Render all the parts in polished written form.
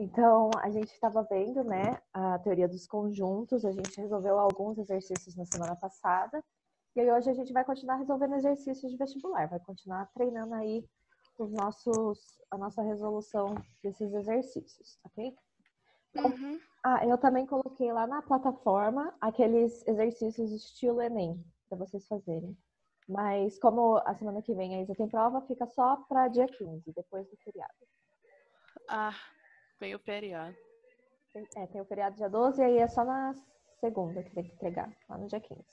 Então, a gente estava vendo, né, a teoria dos conjuntos, a gente resolveu alguns exercícios na semana passada, e aí hoje a gente vai continuar resolvendo exercícios de vestibular, vai continuar treinando aí a nossa resolução desses exercícios, ok? Então, eu também coloquei lá na plataforma aqueles exercícios estilo Enem, para vocês fazerem. Mas como a semana que vem a Isa tem prova, fica só para dia 15, depois do feriado. Vem o feriado. Tem o feriado dia 12 e aí é só na segunda que tem que entregar, lá no dia 15.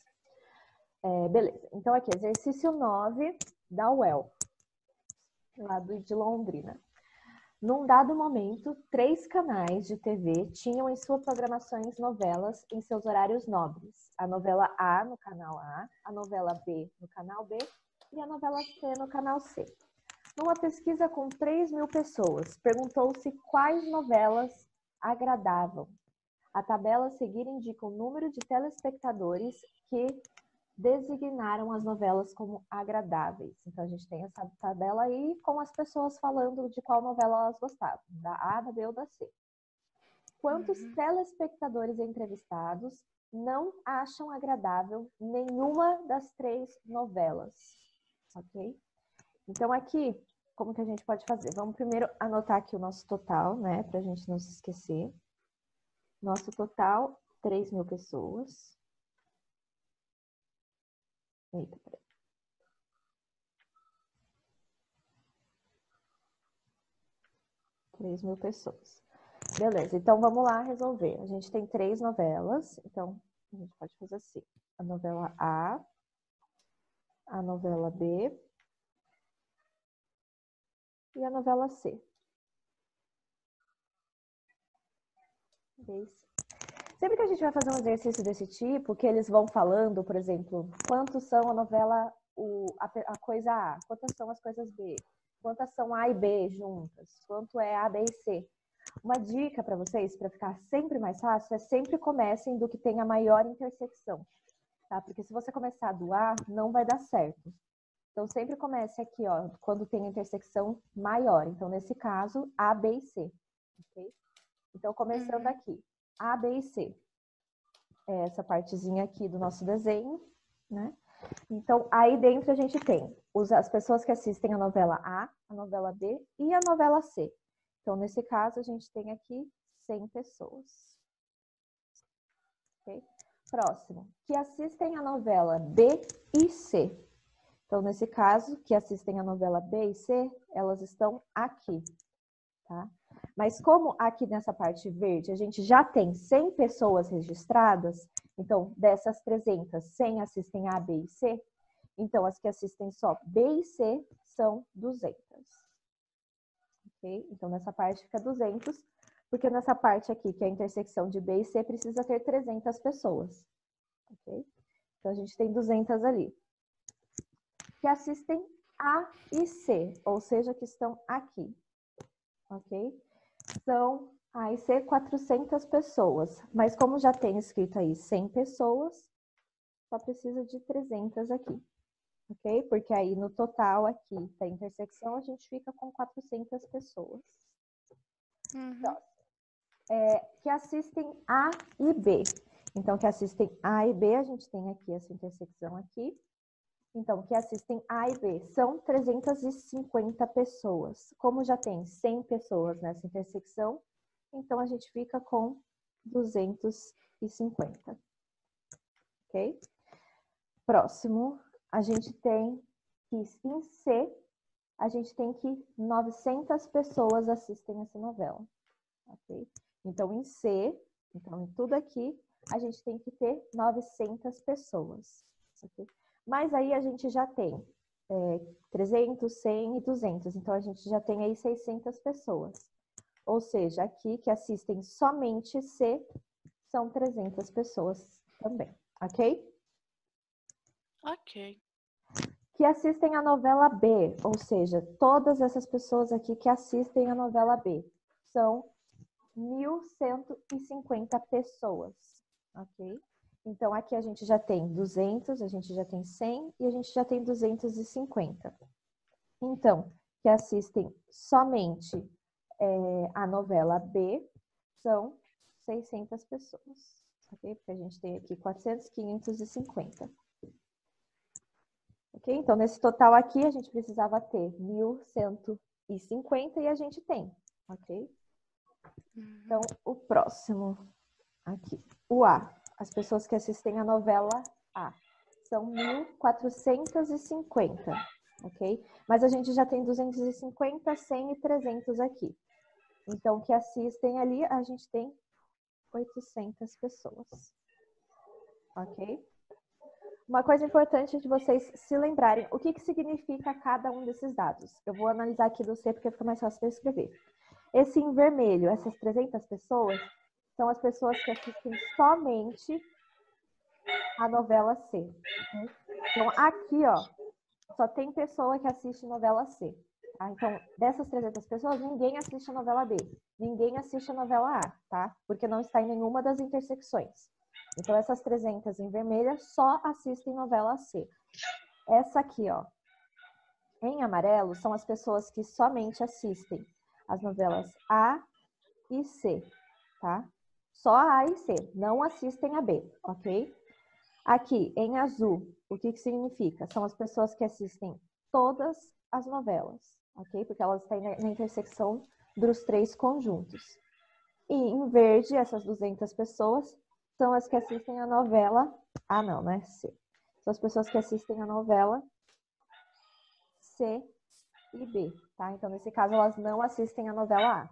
Beleza, então aqui, exercício 9 da UEL, lá de Londrina. Num dado momento, 3 canais de TV tinham em sua programações novelas em seus horários nobres. A novela A no canal A novela B no canal B e a novela C no canal C. Numa pesquisa com 3.000 pessoas, perguntou-se quais novelas agradavam. A tabela a seguir indica o número de telespectadores que designaram as novelas como agradáveis. Então, a gente tem essa tabela aí com as pessoas falando de qual novela elas gostavam, da A, da B ou da C. Quantos telespectadores entrevistados não acham agradável nenhuma das 3 novelas? Ok? Então, aqui, como que a gente pode fazer? Vamos primeiro anotar aqui o nosso total, né? Pra gente não se esquecer. Nosso total, 3.000 pessoas. Eita, peraí. 3.000 pessoas. Beleza, então vamos lá resolver. A gente tem 3 novelas, então a gente pode fazer assim. A novela a novela B e a novela C. Sempre que a gente vai fazer um exercício desse tipo, que eles vão falando, por exemplo, quantos são a novela, a coisa A, quantas são as coisas B, quantas são A e B juntas, quanto é A, B e C. Uma dica para vocês, para ficar sempre mais fácil, é sempre comecem do que tem a maior intersecção, tá? Porque se você começar do A, não vai dar certo. Então, sempre comece aqui, ó, quando tem a intersecção maior. Então, nesse caso, A, B e C, ok? Então, começando aqui, A, B e C. Essa partezinha aqui do nosso desenho, né? Então, aí dentro a gente tem as pessoas que assistem a novela A, a novela B e a novela C. Então, nesse caso, a gente tem aqui 100 pessoas. Okay? Próximo, que assistem a novela B e C. Então, nesse caso, que assistem a novela B e C, elas estão aqui, tá? Mas como aqui nessa parte verde a gente já tem 100 pessoas registradas, então dessas 300, 100 assistem A, B e C, então as que assistem só B e C são 200. Ok? Então nessa parte fica 200, porque nessa parte aqui, que é a intersecção de B e C, precisa ter 300 pessoas. Ok? Então a gente tem 200 ali. Que assistem A e C, ou seja, que estão aqui. Ok? São A e C 400 pessoas, mas como já tem escrito aí 100 pessoas, só precisa de 300 aqui, ok? Porque aí no total aqui da intersecção a gente fica com 400 pessoas. Então, que assistem A e B. Então, que assistem A e B, a gente tem aqui essa intersecção aqui. Então, que assistem A e B são 350 pessoas. Como já tem 100 pessoas nessa intersecção, então a gente fica com 250. Ok? Próximo, a gente tem que em C, a gente tem que 900 pessoas assistem essa novela. Ok? Então, em C, então em tudo aqui, a gente tem que ter 900 pessoas. Ok? Mas aí a gente já tem 300, 100 e 200. Então, a gente já tem aí 600 pessoas. Ou seja, aqui que assistem somente C, são 300 pessoas também. Ok? Ok. Que assistem a novela B. Ou seja, todas essas pessoas aqui que assistem a novela B. São 1.150 pessoas. Ok? Então, aqui a gente já tem 200, a gente já tem 100 e a gente já tem 250. Então, que assistem somente A novela B são 600 pessoas, ok? Porque a gente tem aqui 400, 550. Ok? Então, nesse total aqui, a gente precisava ter 1.150 e a gente tem, ok? Então, o próximo aqui, o A. As pessoas que assistem a novela A são 1.450, ok? Mas a gente já tem 250, 100 e 300 aqui. Então, que assistem ali, a gente tem 800 pessoas, ok? Uma coisa importante de vocês se lembrarem, o que significa cada um desses dados? Eu vou analisar aqui do C, porque fica mais fácil de escrever. Esse em vermelho, essas 300 pessoas, são as pessoas que assistem somente a novela C. Ok? Então, aqui, ó, só tem pessoa que assiste novela C. Tá? Então, dessas 300 pessoas, ninguém assiste a novela B. Ninguém assiste a novela A, tá? Porque não está em nenhuma das intersecções. Então, essas 300 em vermelha só assistem novela C. Essa aqui, ó, em amarelo, são as pessoas que somente assistem as novelas A e C, tá? Só a A e C, não assistem a B, ok? Aqui, em azul, o que significa? São as pessoas que assistem todas as novelas, ok? Porque elas estão na intersecção dos 3 conjuntos. E em verde, essas 200 pessoas são as que assistem a novela... Ah, não, né? C. São as pessoas que assistem a novela C e B, tá? Então, nesse caso, elas não assistem a novela A,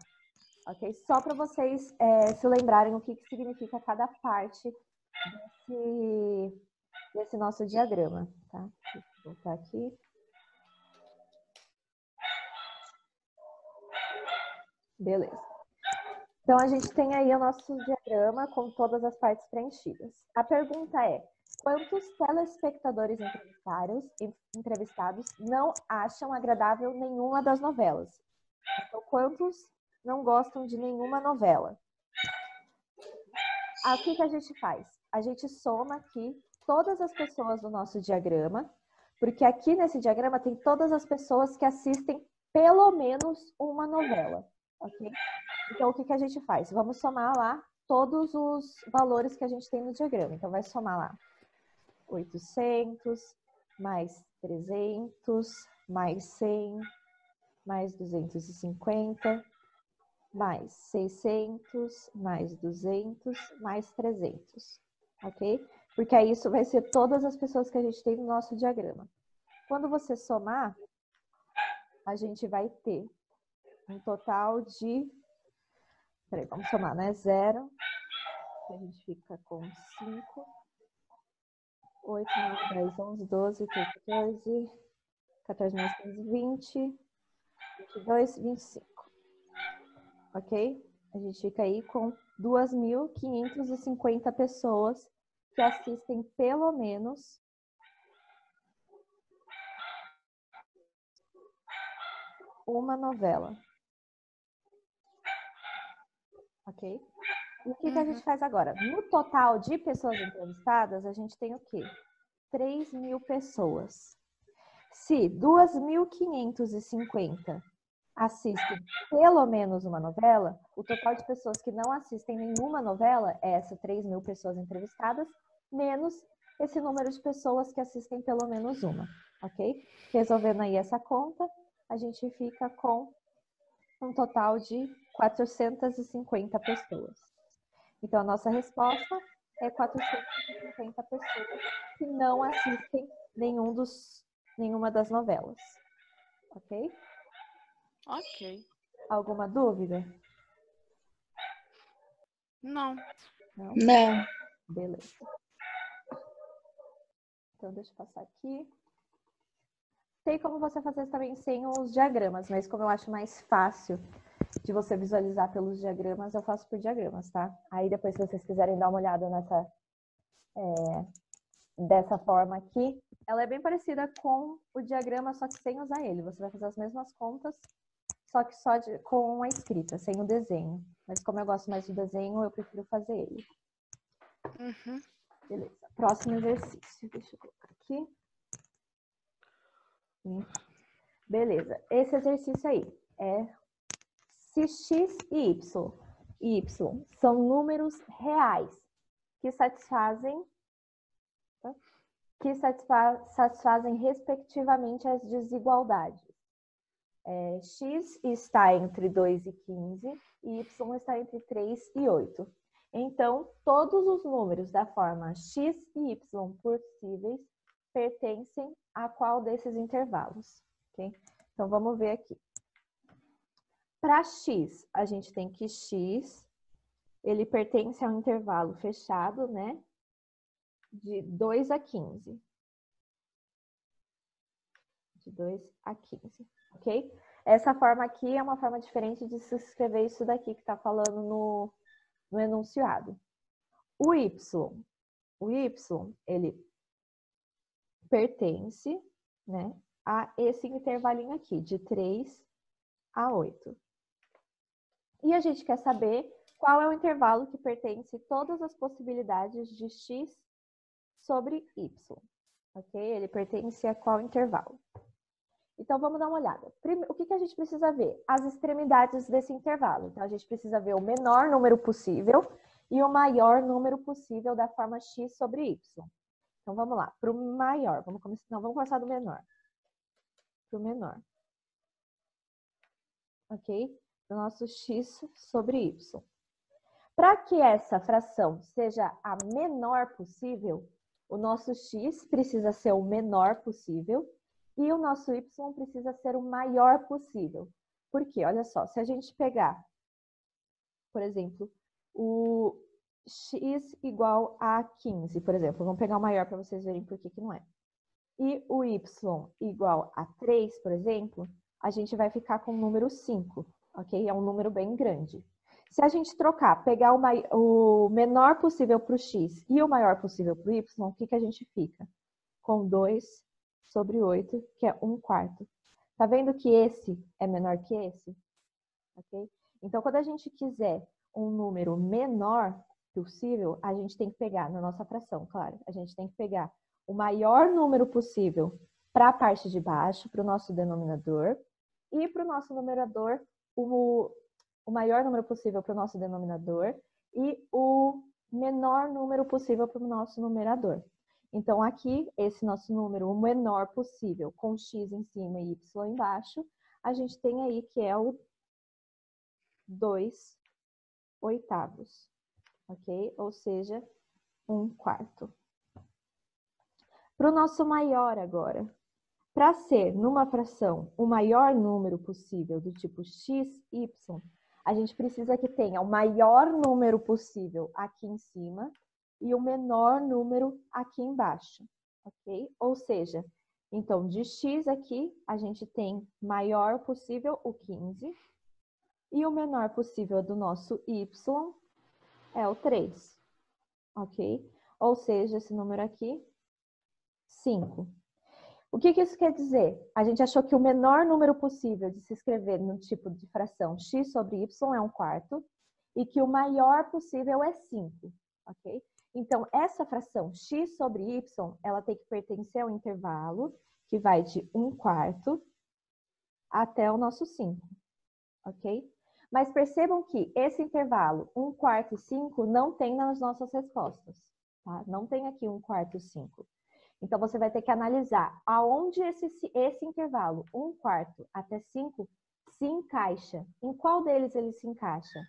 ok? Só para vocês se lembrarem o que significa cada parte desse nosso diagrama, tá? Deixa eu voltar aqui. Beleza. Então, a gente tem aí o nosso diagrama com todas as partes preenchidas. A pergunta é, quantos telespectadores entrevistados não acham agradável nenhuma das novelas? Então, quantos não gostam de nenhuma novela? O que a gente faz? A gente soma aqui todas as pessoas do nosso diagrama, porque aqui nesse diagrama tem todas as pessoas que assistem pelo menos uma novela, ok? Então, o que a gente faz? Vamos somar lá todos os valores que a gente tem no diagrama. Então, vai somar lá 800, mais 300, mais 100, mais 250, mais 600, mais 200, mais 300, ok? Porque aí isso vai ser todas as pessoas que a gente tem no nosso diagrama. Quando você somar, a gente vai ter um total de... Peraí, vamos somar, né? 0, a gente fica com 5, 8, 9, 10, 11, 12, 13, 14, 14 mais 15, 20, 22, 25. Ok? A gente fica aí com 2.550 pessoas que assistem pelo menos uma novela. Ok? E o que a gente faz agora? No total de pessoas entrevistadas, a gente tem o quê? 3.000 pessoas. Se 2.550 assistem pelo menos uma novela, o total de pessoas que não assistem nenhuma novela é essas 3.000 pessoas entrevistadas, menos esse número de pessoas que assistem pelo menos uma, ok? Resolvendo aí essa conta, a gente fica com um total de 450 pessoas. Então, a nossa resposta é 450 pessoas que não assistem nenhuma das novelas, ok? Ok. Alguma dúvida? Não. Não? Não. Beleza. Então, deixa eu passar aqui. Tem como você fazer também sem os diagramas, mas como eu acho mais fácil de você visualizar pelos diagramas, eu faço por diagramas, tá? Aí depois, se vocês quiserem dar uma olhada dessa forma aqui, ela é bem parecida com o diagrama, só que sem usar ele. Você vai fazer as mesmas contas, só que com a escrita, sem o desenho. Mas como eu gosto mais do desenho, eu prefiro fazer ele. Uhum. Beleza. Próximo exercício. Deixa eu colocar aqui. Beleza. Esse exercício aí é se x e y são números reais que satisfazem respectivamente as desigualdades. X está entre 2 e 15 e y está entre 3 e 8. Então, todos os números da forma x e y possíveis pertencem a qual desses intervalos? Okay? Então, vamos ver aqui. Para x, a gente tem que x, ele pertence ao intervalo fechado, né? De 2 a 15. De 2 a 15, ok? Essa forma aqui é uma forma diferente de se escrever isso daqui que está falando no enunciado. O y, ele pertence, né, a esse intervalinho aqui, de 3 a 8. E a gente quer saber qual é o intervalo que pertence todas as possibilidades de x sobre y, ok? Ele pertence a qual intervalo? Então, vamos dar uma olhada. O que a gente precisa ver? As extremidades desse intervalo. Então, a gente precisa ver o menor número possível e o maior número possível da forma x sobre y. Então, vamos lá. Para o maior. Vamos começar do menor. Para o menor. Ok? O nosso x sobre y. Para que essa fração seja a menor possível, o nosso x precisa ser o menor possível e o nosso y precisa ser o maior possível. Por quê? Olha só, se a gente pegar, por exemplo, o x igual a 15, por exemplo, vamos pegar o maior para vocês verem por que não é. E o y igual a 3, por exemplo, a gente vai ficar com o número 5, ok? É um número bem grande. Se a gente trocar, pegar o menor possível para o x e o maior possível para o y, o que a gente fica? Com 2 sobre 8, que é 1/4. Tá vendo que esse é menor que esse? Ok? Então, quando a gente quiser um número menor possível, a gente tem que pegar, na nossa fração, claro, a gente tem que pegar o maior número possível para a parte de baixo, para o nosso denominador, e para o nosso numerador, o maior número possível para o nosso denominador e o menor número possível para o nosso numerador. Então, aqui, esse nosso número, o menor possível, com x em cima e y embaixo, a gente tem aí que é o 2/8, ok? Ou seja, 1/4. Para o nosso maior agora, para ser numa fração o maior número possível do tipo x, y, a gente precisa que tenha o maior número possível aqui em cima e o menor número aqui embaixo, ok? Ou seja, então, de x aqui, a gente tem maior possível o 15 e o menor possível do nosso y é o 3, ok? Ou seja, esse número aqui, 5. O que isso quer dizer? A gente achou que o menor número possível de se escrever no tipo de fração x sobre y é 1/4 e que o maior possível é 5, ok? Então, essa fração x sobre y, ela tem que pertencer ao intervalo que vai de 1/4 até o nosso 5, ok? Mas percebam que esse intervalo 1/4 e 5 não tem nas nossas respostas, tá? Não tem aqui 1/4 e 5. Então, você vai ter que analisar aonde esse intervalo 1/4 até 5 se encaixa. Em qual deles ele se encaixa?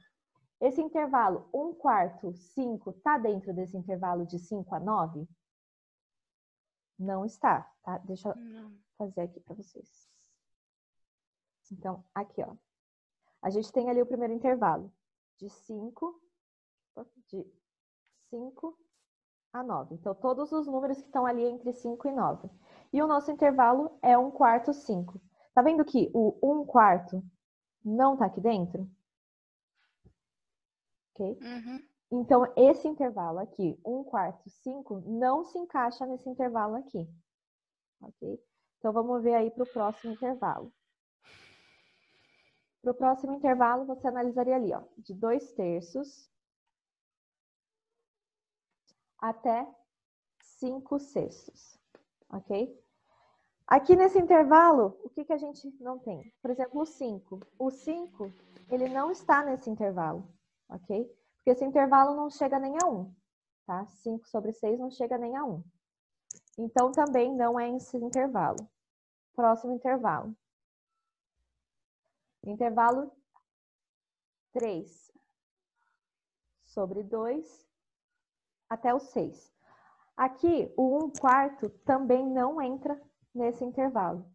Esse intervalo 1/4, 5, está dentro desse intervalo de 5 a 9? Não está, tá? Deixa eu fazer aqui para vocês. Então, aqui, ó. A gente tem ali o primeiro intervalo de 5 a 9. Então, todos os números que estão ali entre 5 e 9. E o nosso intervalo é 1/4, 5. Tá vendo que o 1/4 não está aqui dentro? Ok? Uhum. Então, esse intervalo aqui, 1/4, 5, não se encaixa nesse intervalo aqui. Ok? Então, vamos ver aí para o próximo intervalo. Para o próximo intervalo, você analisaria ali, ó, de 2/3 até 5/6, ok? Aqui nesse intervalo, o que a gente não tem? Por exemplo, o 5. O 5, ele não está nesse intervalo, ok? Porque esse intervalo não chega nem a 1, tá? 5 sobre 6 não chega nem a 1. Então, também não é esse intervalo. Próximo intervalo. Intervalo 3 sobre 2 até o 6. Aqui, o 1/4 também não entra nesse intervalo,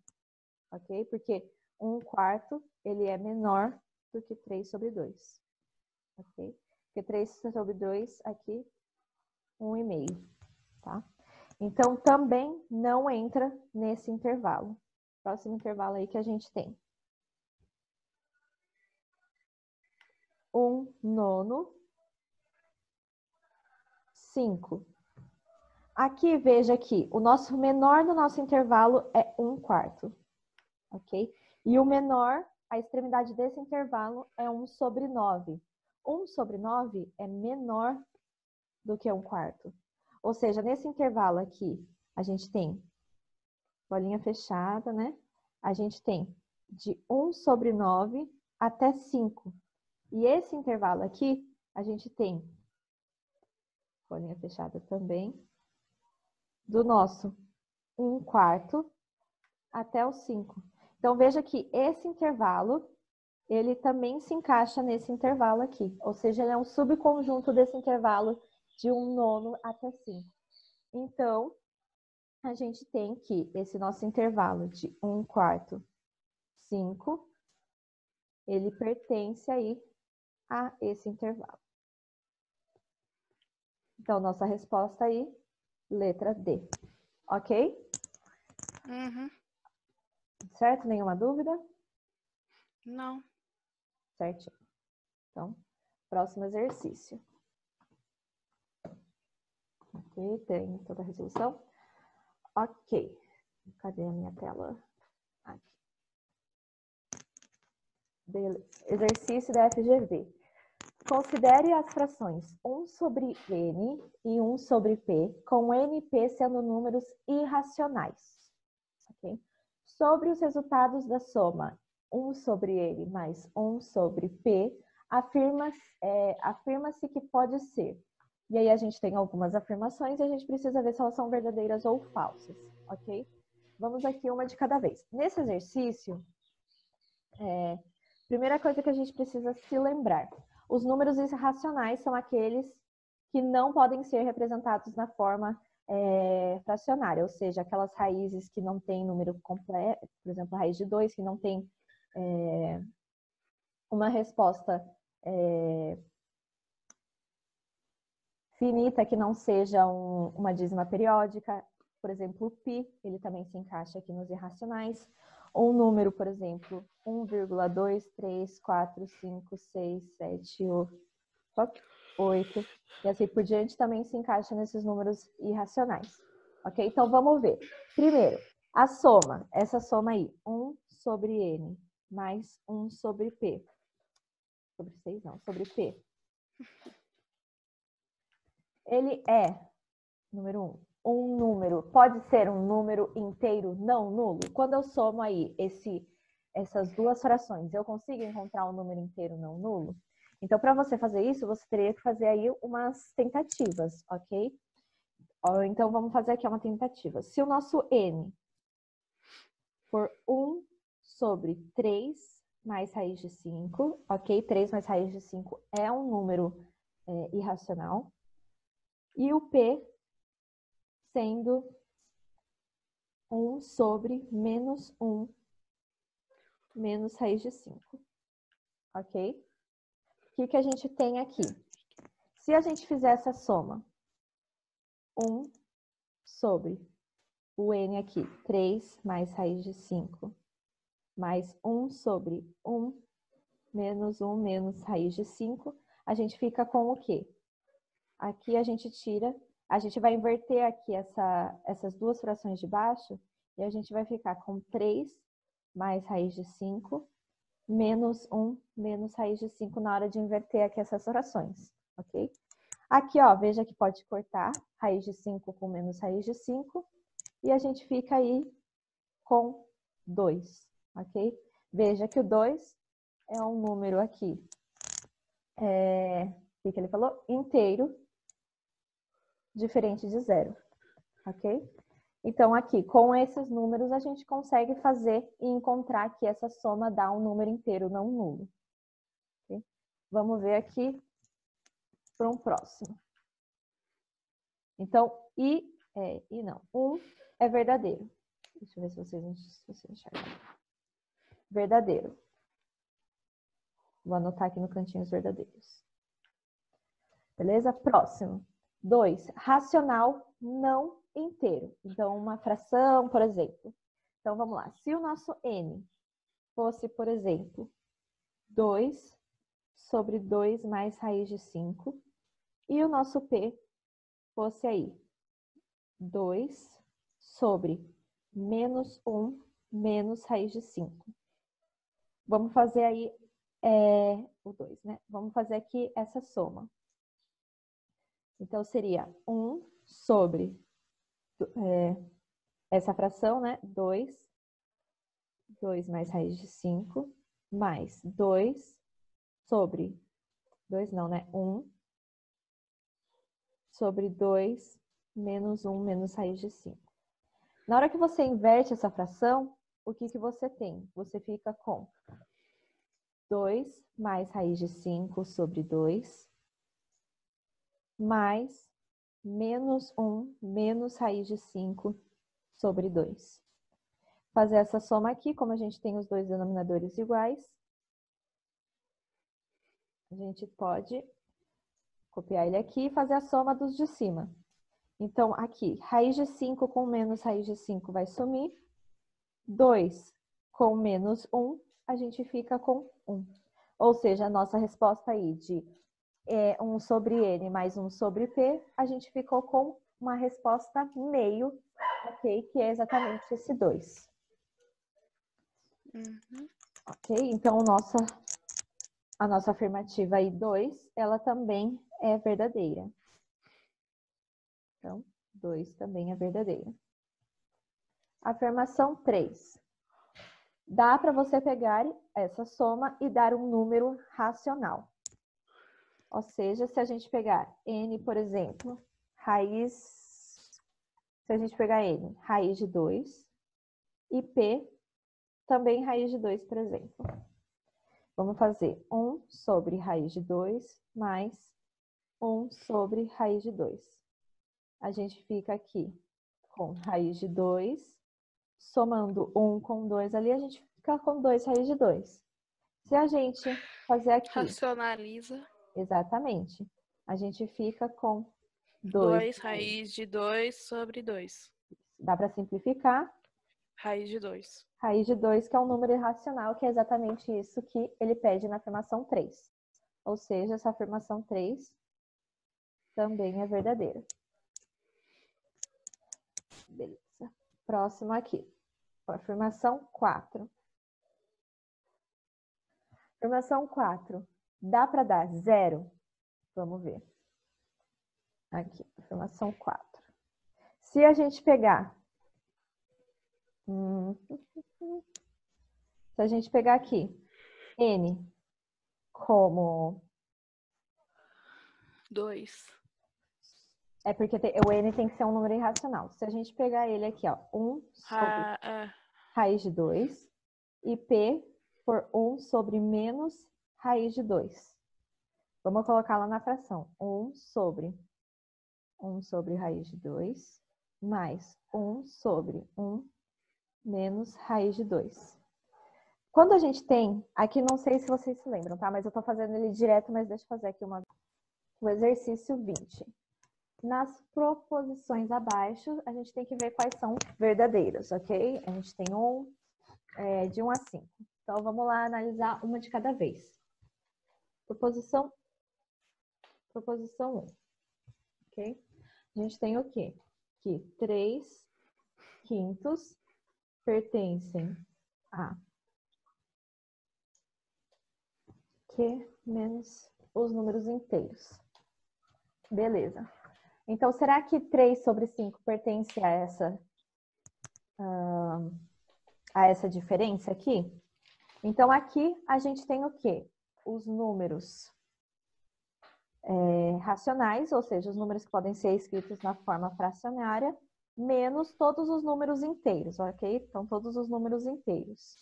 ok? Porque 1/4, ele é menor do que 3 sobre 2, ok? Porque 3 sobre 2, aqui, 1,5, tá? Então, também não entra nesse intervalo. Próximo intervalo aí que a gente tem. 1/9, 5. Aqui, veja que o nosso menor do nosso intervalo é 1/4, ok? E o menor, a extremidade desse intervalo é 1 sobre 9. 1 sobre 9 é menor do que 1/4. Ou seja, nesse intervalo aqui, a gente tem bolinha fechada, né? A gente tem de 1 sobre 9 até 5. E esse intervalo aqui, a gente tem bolinha fechada também, do nosso 1/4 até o 5. Então, veja que esse intervalo, ele também se encaixa nesse intervalo aqui. Ou seja, ele é um subconjunto desse intervalo de 1/9 até 5. Então, a gente tem que esse nosso intervalo de 1/4, 5, ele pertence aí a esse intervalo. Então, nossa resposta aí, letra D. Ok? Uhum. Certo? Nenhuma dúvida? Não. Certinho. Então, próximo exercício. Ok, tem toda a resolução. Ok. Cadê a minha tela? Aqui. Beleza. Exercício da FGV. Considere as frações 1 sobre n e 1 sobre p, com n e p sendo números irracionais. Okay? Sobre os resultados da soma 1 sobre n mais 1 sobre p, afirma-se que pode ser. E aí a gente tem algumas afirmações e a gente precisa ver se elas são verdadeiras ou falsas, ok? Vamos aqui uma de cada vez. Nesse exercício, primeira coisa que a gente precisa se lembrar. Os números irracionais são aqueles que não podem ser representados na forma fracionária, ou seja, aquelas raízes que não têm número completo, por exemplo, a raiz de 2, que não tem uma resposta finita, que não seja uma dízima periódica. Por exemplo, o π, ele também se encaixa aqui nos irracionais. Um número, por exemplo, 1,2, 3, 4, 5, 6, 7, 8, e assim por diante, também se encaixa nesses números irracionais. Ok? Então, vamos ver. Primeiro, a soma. Essa soma aí, 1 sobre n mais 1 sobre p. Sobre 6 não, sobre p. Ele é, número 1, um número, pode ser um número inteiro não nulo? Quando eu somo aí essas duas frações, eu consigo encontrar um número inteiro não nulo? Então, para você fazer isso, você teria que fazer aí umas tentativas, ok? Então, vamos fazer aqui uma tentativa. Se o nosso n for 1 sobre 3 mais raiz de 5, ok? 3 mais raiz de 5 é um número irracional. E o p sendo 1 sobre menos 1 menos raiz de 5, ok? O que a gente tem aqui? Se a gente fizer essa soma, 1 sobre o n aqui, 3 mais raiz de 5, mais 1 sobre 1 menos 1 menos raiz de 5, a gente fica com o quê? Aqui a gente tira, a gente vai inverter aqui essas duas frações de baixo, e a gente vai ficar com 3 mais raiz de 5, menos 1 menos raiz de 5 na hora de inverter aqui essas frações, ok? Aqui, ó, veja que pode cortar raiz de 5 com menos raiz de 5, e a gente fica aí com 2, ok? Veja que o 2 é um número aqui. O que ele falou? Inteiro, diferente de 0, ok? Então, aqui, com esses números, a gente consegue fazer e encontrar que essa soma dá um número inteiro, não nulo. Okay? Vamos ver aqui para um próximo. Então, não. 1 é verdadeiro. Deixa eu ver se vocês enxergam. Verdadeiro. Vou anotar aqui no cantinho os verdadeiros. Beleza? Próximo. 2. Racional não inteiro. Então, uma fração, por exemplo. Então, vamos lá. Se o nosso n fosse, por exemplo, 2 sobre 2 mais raiz de 5, e o nosso p fosse aí 2 sobre menos 1 menos raiz de 5. Vamos fazer aí o 2, né? Vamos fazer aqui essa soma. Então, seria 1 sobre essa fração, né? 2 mais raiz de 5, mais 2 sobre 2 não, né? 1 sobre 2 menos 1 menos raiz de 5. Na hora que você inverte essa fração, o que você tem? Você fica com 2 mais raiz de 5 sobre 2, mais menos 1 menos raiz de 5 sobre 2. Fazer essa soma aqui, como a gente tem os dois denominadores iguais, a gente pode copiar ele aqui e fazer a soma dos de cima. Então, aqui, raiz de 5 com menos raiz de 5 vai sumir. 2 com menos 1, a gente fica com 1. Ou seja, a nossa resposta aí de 1 sobre n mais 1 sobre p, a gente ficou com uma resposta meio, ok? Que é exatamente esse 2. Uhum. Ok? Então, a nossa afirmativa aí 2, ela também é verdadeira. Então, 2 também é verdadeira. Afirmação 3. Dá para você pegar essa soma e dar um número racional. Ou seja, se a gente pegar n, por exemplo, se a gente pegar n, raiz de 2, e p, também raiz de 2, por exemplo. Vamos fazer 1 sobre raiz de 2 mais 1 sobre raiz de 2. A gente fica aqui com raiz de 2, somando 1 com 2 ali, a gente fica com 2 raiz de 2. Se a gente fazer aqui... Racionaliza. Exatamente. A gente fica com 2 raiz de 2 sobre 2. Dá para simplificar. Raiz de 2. Raiz de 2, que é um número irracional, que é exatamente isso que ele pede na afirmação 3. Ou seja, essa afirmação 3 também é verdadeira. Beleza. Próximo aqui. Afirmação 4. Afirmação 4. Dá para dar 0? Vamos ver. Aqui, afirmação 4. Se a gente pegar... Se a gente pegar aqui n como... 2. É porque o n tem que ser um número irracional. Se a gente pegar ele aqui, ó, 1 sobre raiz de 2 e p for 1 sobre menos raiz de 2. Vamos colocar lá na fração. 1 sobre raiz de 2 mais 1 sobre 1 menos raiz de 2. Quando a gente tem, aqui não sei se vocês se lembram, tá? Mas eu tô fazendo ele direto, mas deixa eu fazer aqui o exercício 20. Nas proposições abaixo, a gente tem que ver quais são verdadeiros, ok? A gente tem de 1 a 5. Então, vamos lá analisar uma de cada vez. Proposição 1, ok? A gente tem o quê? Que 3/5 pertencem a Q menos os números inteiros. Beleza. Então, será que 3 sobre 5 pertence a a essa diferença aqui? Então, aqui a gente tem o quê? Os números racionais, ou seja, os números que podem ser escritos na forma fracionária, menos todos os números inteiros, ok? Então, todos os números inteiros.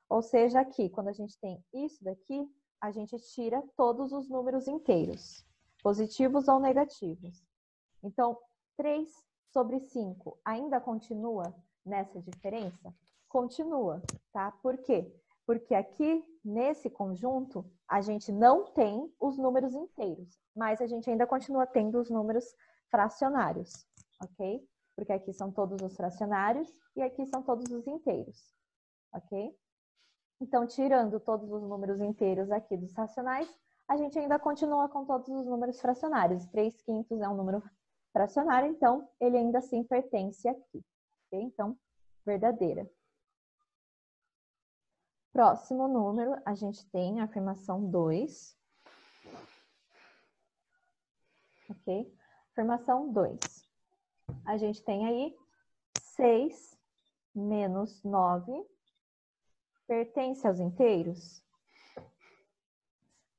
Ou seja, aqui, quando a gente tem isso daqui, a gente tira todos os números inteiros, positivos ou negativos. Então, 3 sobre 5 ainda continua nessa diferença? Continua, tá? Por quê? Porque aqui, nesse conjunto, a gente não tem os números inteiros, mas a gente ainda continua tendo os números fracionários, ok? Porque aqui são todos os fracionários e aqui são todos os inteiros, ok? Então, tirando todos os números inteiros aqui dos racionais, a gente ainda continua com todos os números fracionários. 3/5 é um número fracionário, então ele ainda assim pertence aqui, ok? Então, verdadeira. Próximo número, a gente tem a afirmação 2. Ok? Afirmação 2. A gente tem aí 6 menos 9 pertence aos inteiros?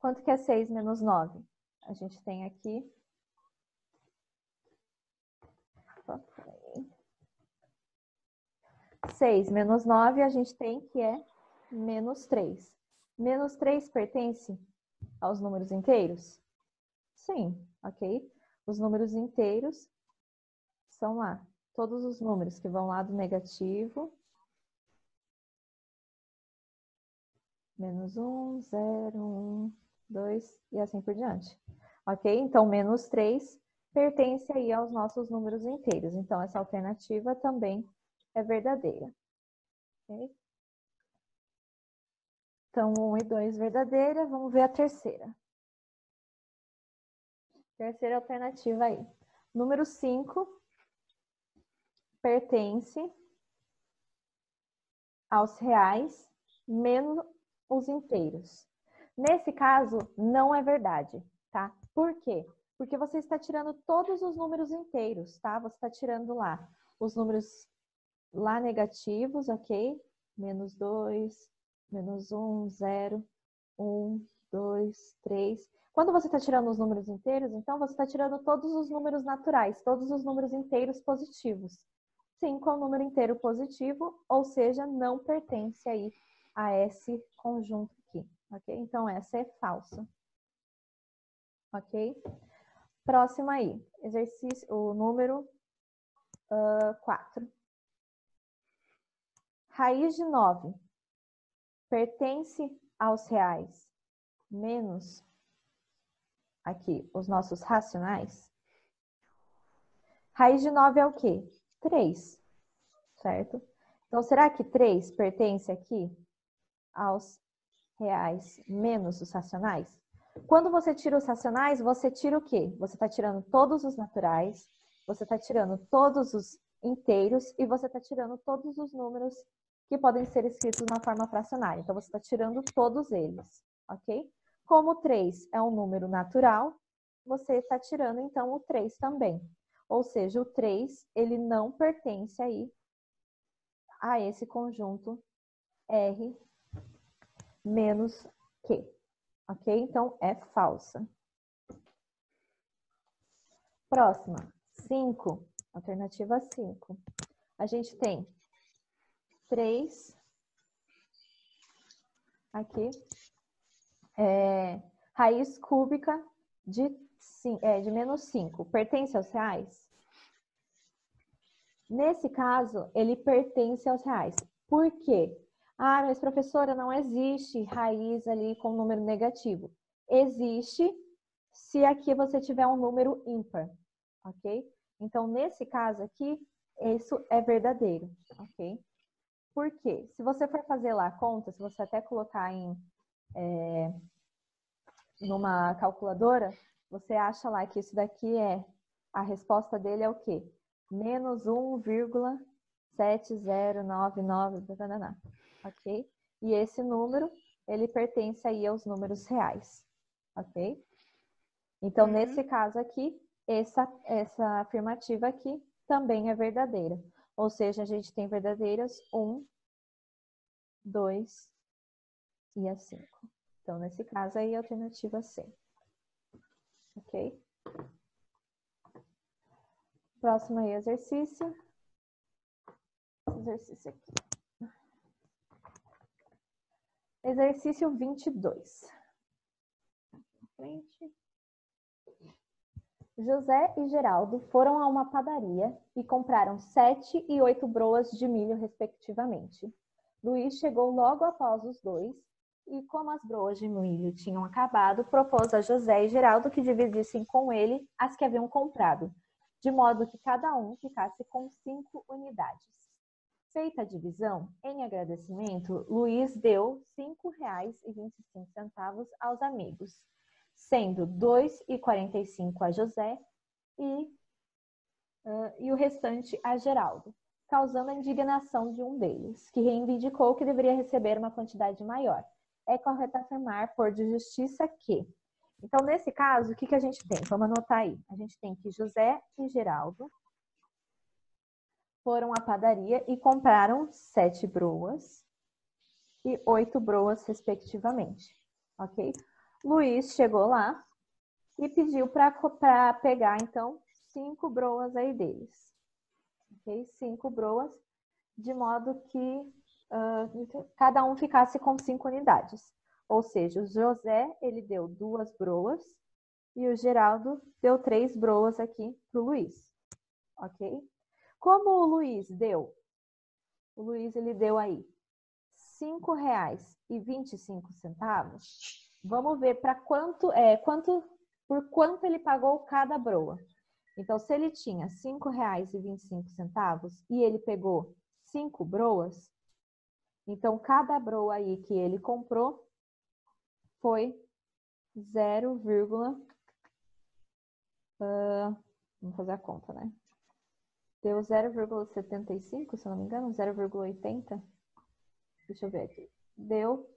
Quanto que é 6 menos 9? A gente tem aqui... 6 menos 9, a gente tem que é menos 3. Menos 3 pertence aos números inteiros? Sim, ok? Os números inteiros são lá. Todos os números que vão lá do negativo. Menos 1, 0, 1, 2 e assim por diante. Ok? Então, menos 3 pertence aí aos nossos números inteiros. Então, essa alternativa também é verdadeira. Ok? Então, 1 e 2 verdadeira. Vamos ver a terceira. Terceira alternativa aí. Número 5 pertence aos reais menos os inteiros. Nesse caso, não é verdade, tá? Por quê? Porque você está tirando todos os números inteiros, tá? Você está tirando lá os números lá negativos, ok? Menos 2, menos 1, 0, 1, 2, 3. Quando você está tirando os números inteiros, então você está tirando todos os números naturais, todos os números inteiros positivos. 5 é um número inteiro positivo, ou seja, não pertence aí a esse conjunto aqui, ok? Então, essa é falsa, ok? Próximo aí, exercício, o número 4. Raiz de 9 pertence aos reais menos, aqui, os nossos racionais? Raiz de 9 é o quê? 3, certo? Então, será que 3 pertence aqui aos reais menos os racionais? Quando você tira os racionais, você tira o quê? Você está tirando todos os naturais, você está tirando todos os inteiros e você está tirando todos os números que podem ser escritos na forma fracionária. Então, você está tirando todos eles, ok? Como 3 é um número natural, você está tirando, então, o 3 também. Ou seja, o 3, ele não pertence aí a esse conjunto R menos Q. Ok? Então, é falsa. Próxima, 5. Alternativa 5. A gente tem 3 aqui. Raiz cúbica de menos 5. Pertence aos reais? Nesse caso, ele pertence aos reais. Por quê? Ah, mas professora, não existe raiz ali com número negativo. Existe se aqui você tiver um número ímpar, ok? Então, nesse caso aqui, isso é verdadeiro, ok? Por quê? Se você for fazer lá a conta, se você até colocar numa calculadora, você acha lá que isso daqui a resposta dele é o quê? Menos 1,7099, ok? E esse número, ele pertence aí aos números reais, ok? Então, nesse caso aqui, essa afirmativa aqui também é verdadeira. Ou seja, a gente tem verdadeiras 1 2 e a 5. Então, nesse caso aí, a alternativa C. Ok? Próximo aí, exercício. Exercício aqui. Exercício 22. Frente. José e Geraldo foram a uma padaria e compraram 7 e 8 broas de milho, respectivamente. Luiz chegou logo após os dois e, como as broas de milho tinham acabado, propôs a José e Geraldo que dividissem com ele as que haviam comprado, de modo que cada um ficasse com 5 unidades. Feita a divisão, em agradecimento, Luiz deu R$ 5,25 aos amigos, sendo R$ 2,45 a José e o restante a Geraldo, causando a indignação de um deles, que reivindicou que deveria receber uma quantidade maior. É correto afirmar, por de justiça, que... Então, nesse caso, o que a gente tem? Vamos anotar aí. A gente tem que José e Geraldo foram à padaria e compraram 7 broas e 8 broas, respectivamente. Ok? Luiz chegou lá e pediu para pegar, então, 5 broas aí deles. Ok? 5 broas, de modo que cada um ficasse com 5 unidades. Ou seja, o José, ele deu 2 broas e o Geraldo deu 3 broas aqui para o Luiz. Ok? Como o Luiz deu? O Luiz, ele deu aí R$ 5,25. Vamos ver para por quanto ele pagou cada broa. Então, se ele tinha R$ 5,25 e ele pegou 5 broas, então cada broa aí que ele comprou foi 0, vamos fazer a conta, né? Deu 0,75, se eu não me engano, 0,80. Deixa eu ver aqui. Deu...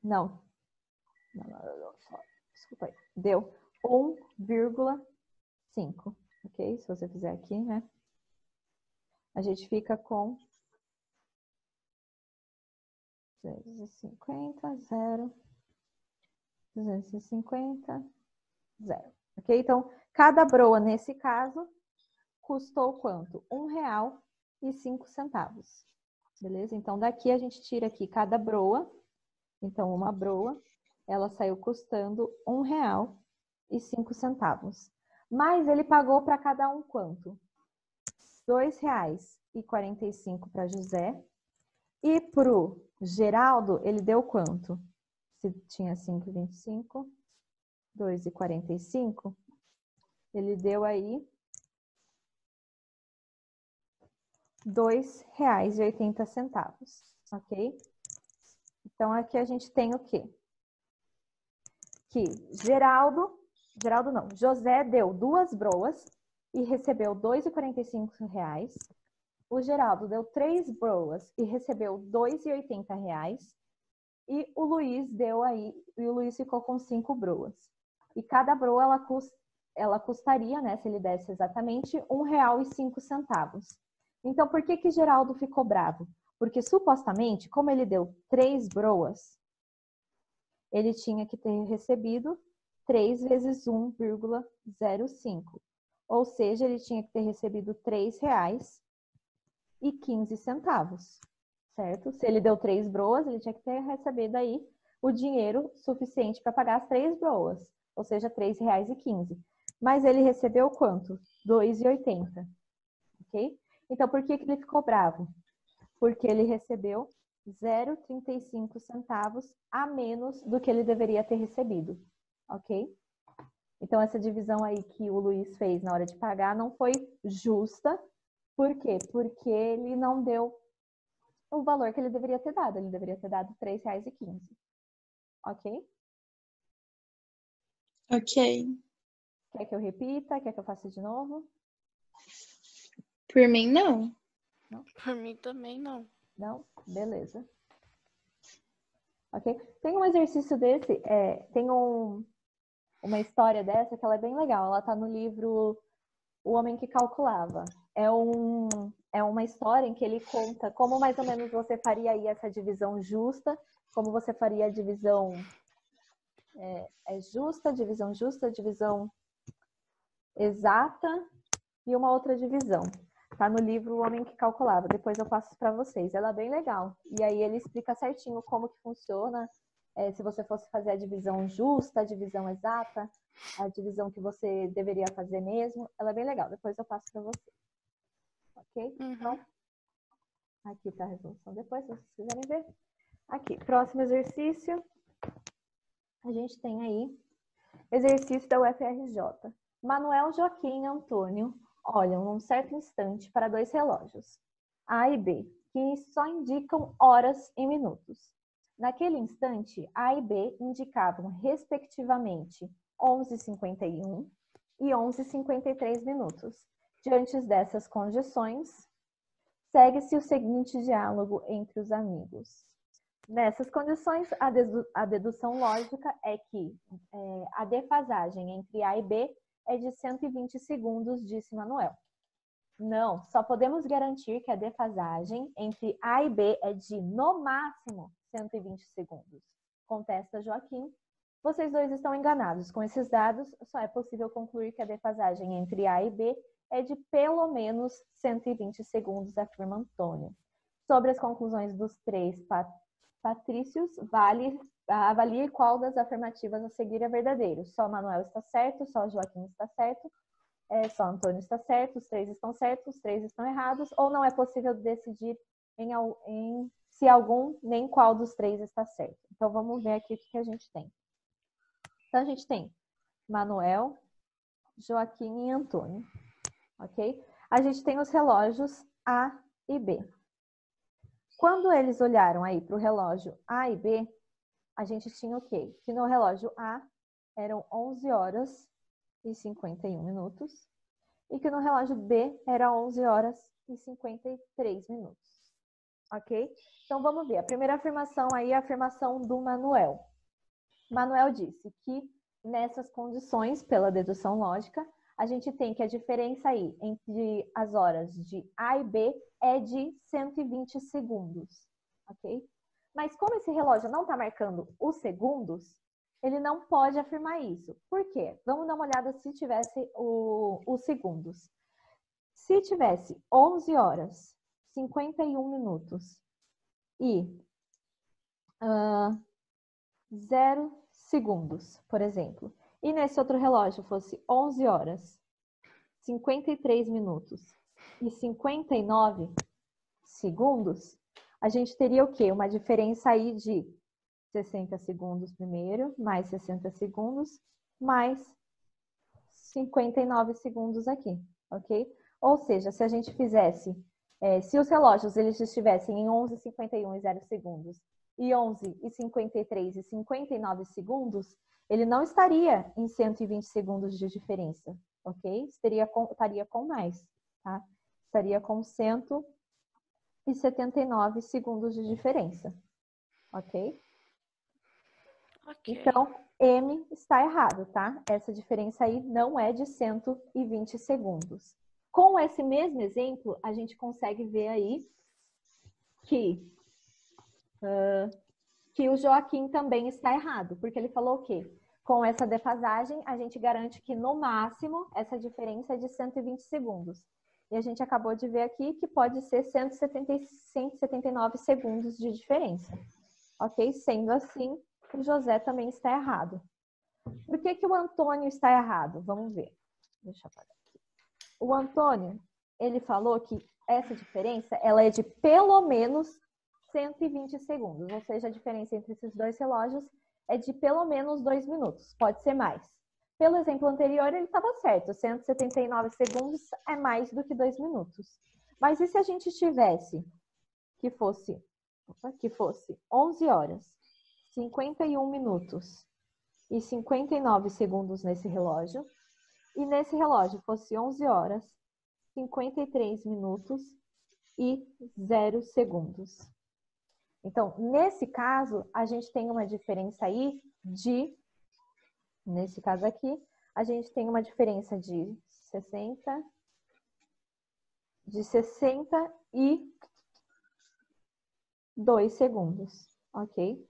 Não. Desculpa aí. Deu 1,5. Ok? Se você fizer aqui, né? A gente fica com 250, 0, 250, 0. Ok? Então, cada broa, nesse caso, custou quanto? R$1,05. Beleza? Então, daqui a gente tira aqui cada broa. Então, uma broa, ela saiu custando R$1,05. Mas ele pagou para cada um quanto? R$2,45 para José. E para o Geraldo, ele deu quanto? Se tinha 5,25, 2,45, ele deu aí R$2,80, ok? Então, aqui a gente tem o quê? Que José deu 2 broas e recebeu R$2,45. O Geraldo deu 3 broas e recebeu R$2,80. E o Luiz e o Luiz ficou com 5 broas. E cada broa, ela custaria, né, se ele desse exatamente, R$1,05. Então, por que Geraldo ficou bravo? Porque, supostamente, como ele deu 3 broas, ele tinha que ter recebido 3 vezes 1,05. Ou seja, ele tinha que ter recebido R$3,15. Certo? Se ele deu 3 broas, ele tinha que ter recebido aí o dinheiro suficiente para pagar as 3 broas, ou seja, R$3,15. Mas ele recebeu quanto? R$2,80. Ok? Então, por que ele ficou bravo? Porque ele recebeu 0,35 centavos a menos do que ele deveria ter recebido. Ok? Então, essa divisão aí que o Luiz fez na hora de pagar não foi justa. Por quê? Porque ele não deu o valor que ele deveria ter dado. Ele deveria ter dado R$3,15. Ok? Ok. Quer que eu repita? Quer que eu faça de novo? Por mim, não. Não? Por mim também não. Não? Beleza. Ok? Tem um exercício desse, tem uma história dessa que ela é bem legal. Ela tá no livro O Homem que Calculava. é uma história em que ele conta como mais ou menos você faria aí essa divisão justa, como você faria a divisão justa, divisão exata e uma outra divisão. Tá no livro O Homem que Calculava. Depois eu passo para vocês. Ela é bem legal. E aí ele explica certinho como que funciona. Se você fosse fazer a divisão justa, a divisão exata, a divisão que você deveria fazer mesmo. Ela é bem legal. Depois eu passo para vocês. Ok? Então, aqui está a resolução depois, se vocês quiserem ver. Aqui, próximo exercício. A gente tem aí exercício da UFRJ. Manuel, Joaquim e Antônio olham num certo instante para dois relógios, A e B, que só indicam horas e minutos. Naquele instante, A e B indicavam, respectivamente, 11h51 e 11h53 minutos. Diante dessas condições, segue-se o seguinte diálogo entre os amigos. Nessas condições, a dedução lógica é que a defasagem entre A e B é de 120 segundos, disse Manuel. Não, só podemos garantir que a defasagem entre A e B é de, no máximo, 120 segundos. Contesta Joaquim. Vocês dois estão enganados. Com esses dados, só é possível concluir que a defasagem entre A e B é de pelo menos 120 segundos, afirma Antônio. Sobre as conclusões dos três patrícios, avalie qual das afirmativas a seguir é verdadeiro. Só Manuel está certo, só Joaquim está certo, só Antônio está certo, os três estão certos, os três estão errados, ou não é possível decidir se algum nem qual dos três está certo. Então, vamos ver aqui o que a gente tem. Então, a gente tem Manuel, Joaquim e Antônio, ok? A gente tem os relógios A e B. Quando eles olharam aí para o relógio A e B, a gente tinha o quê? Que no relógio A eram 11 horas e 51 minutos e que no relógio B era 11 horas e 53 minutos. Ok? Então, vamos ver. A primeira afirmação aí é a afirmação do Manuel. Manuel disse que nessas condições, pela dedução lógica, a gente tem que a diferença aí entre as horas de A e B é de 120 segundos, ok? Mas como esse relógio não está marcando os segundos, ele não pode afirmar isso. Por quê? Vamos dar uma olhada se tivesse os segundos. Se tivesse 11 horas, 51 minutos e 0 segundos, por exemplo, e nesse outro relógio fosse 11 horas, 53 minutos e 59 segundos, a gente teria o quê? Uma diferença aí de 60 segundos primeiro, mais 60 segundos, mais 59 segundos aqui, ok? Ou seja, se a gente fizesse, se os relógios eles estivessem em 11h51 e 0 segundos, e 11h53 e 59 segundos, ele não estaria em 120 segundos de diferença, ok? Estaria com mais, tá? Estaria com 179 segundos de diferença, ok? Então, M está errado, tá? Essa diferença aí não é de 120 segundos. Com esse mesmo exemplo, a gente consegue ver aí que o Joaquim também está errado, porque ele falou o quê? Com essa defasagem, a gente garante que, no máximo, essa diferença é de 120 segundos. E a gente acabou de ver aqui que pode ser 179 segundos de diferença. Ok? Sendo assim, o José também está errado. Por que o Antônio está errado? Vamos ver. Deixa eu apagar aqui. O Antônio, ele falou que essa diferença ela é de pelo menos 120 segundos. Ou seja, a diferença entre esses dois relógios é de pelo menos 2 minutos. Pode ser mais. Pelo exemplo anterior, ele estava certo. 179 segundos é mais do que 2 minutos. Mas e se a gente tivesse que fosse 11 horas, 51 minutos e 59 segundos nesse relógio, e nesse relógio fosse 11 horas, 53 minutos e 0 segundos. Então, nesse caso, a gente tem uma diferença aí nesse caso aqui, a gente tem uma diferença de 60 de 62 segundos, ok?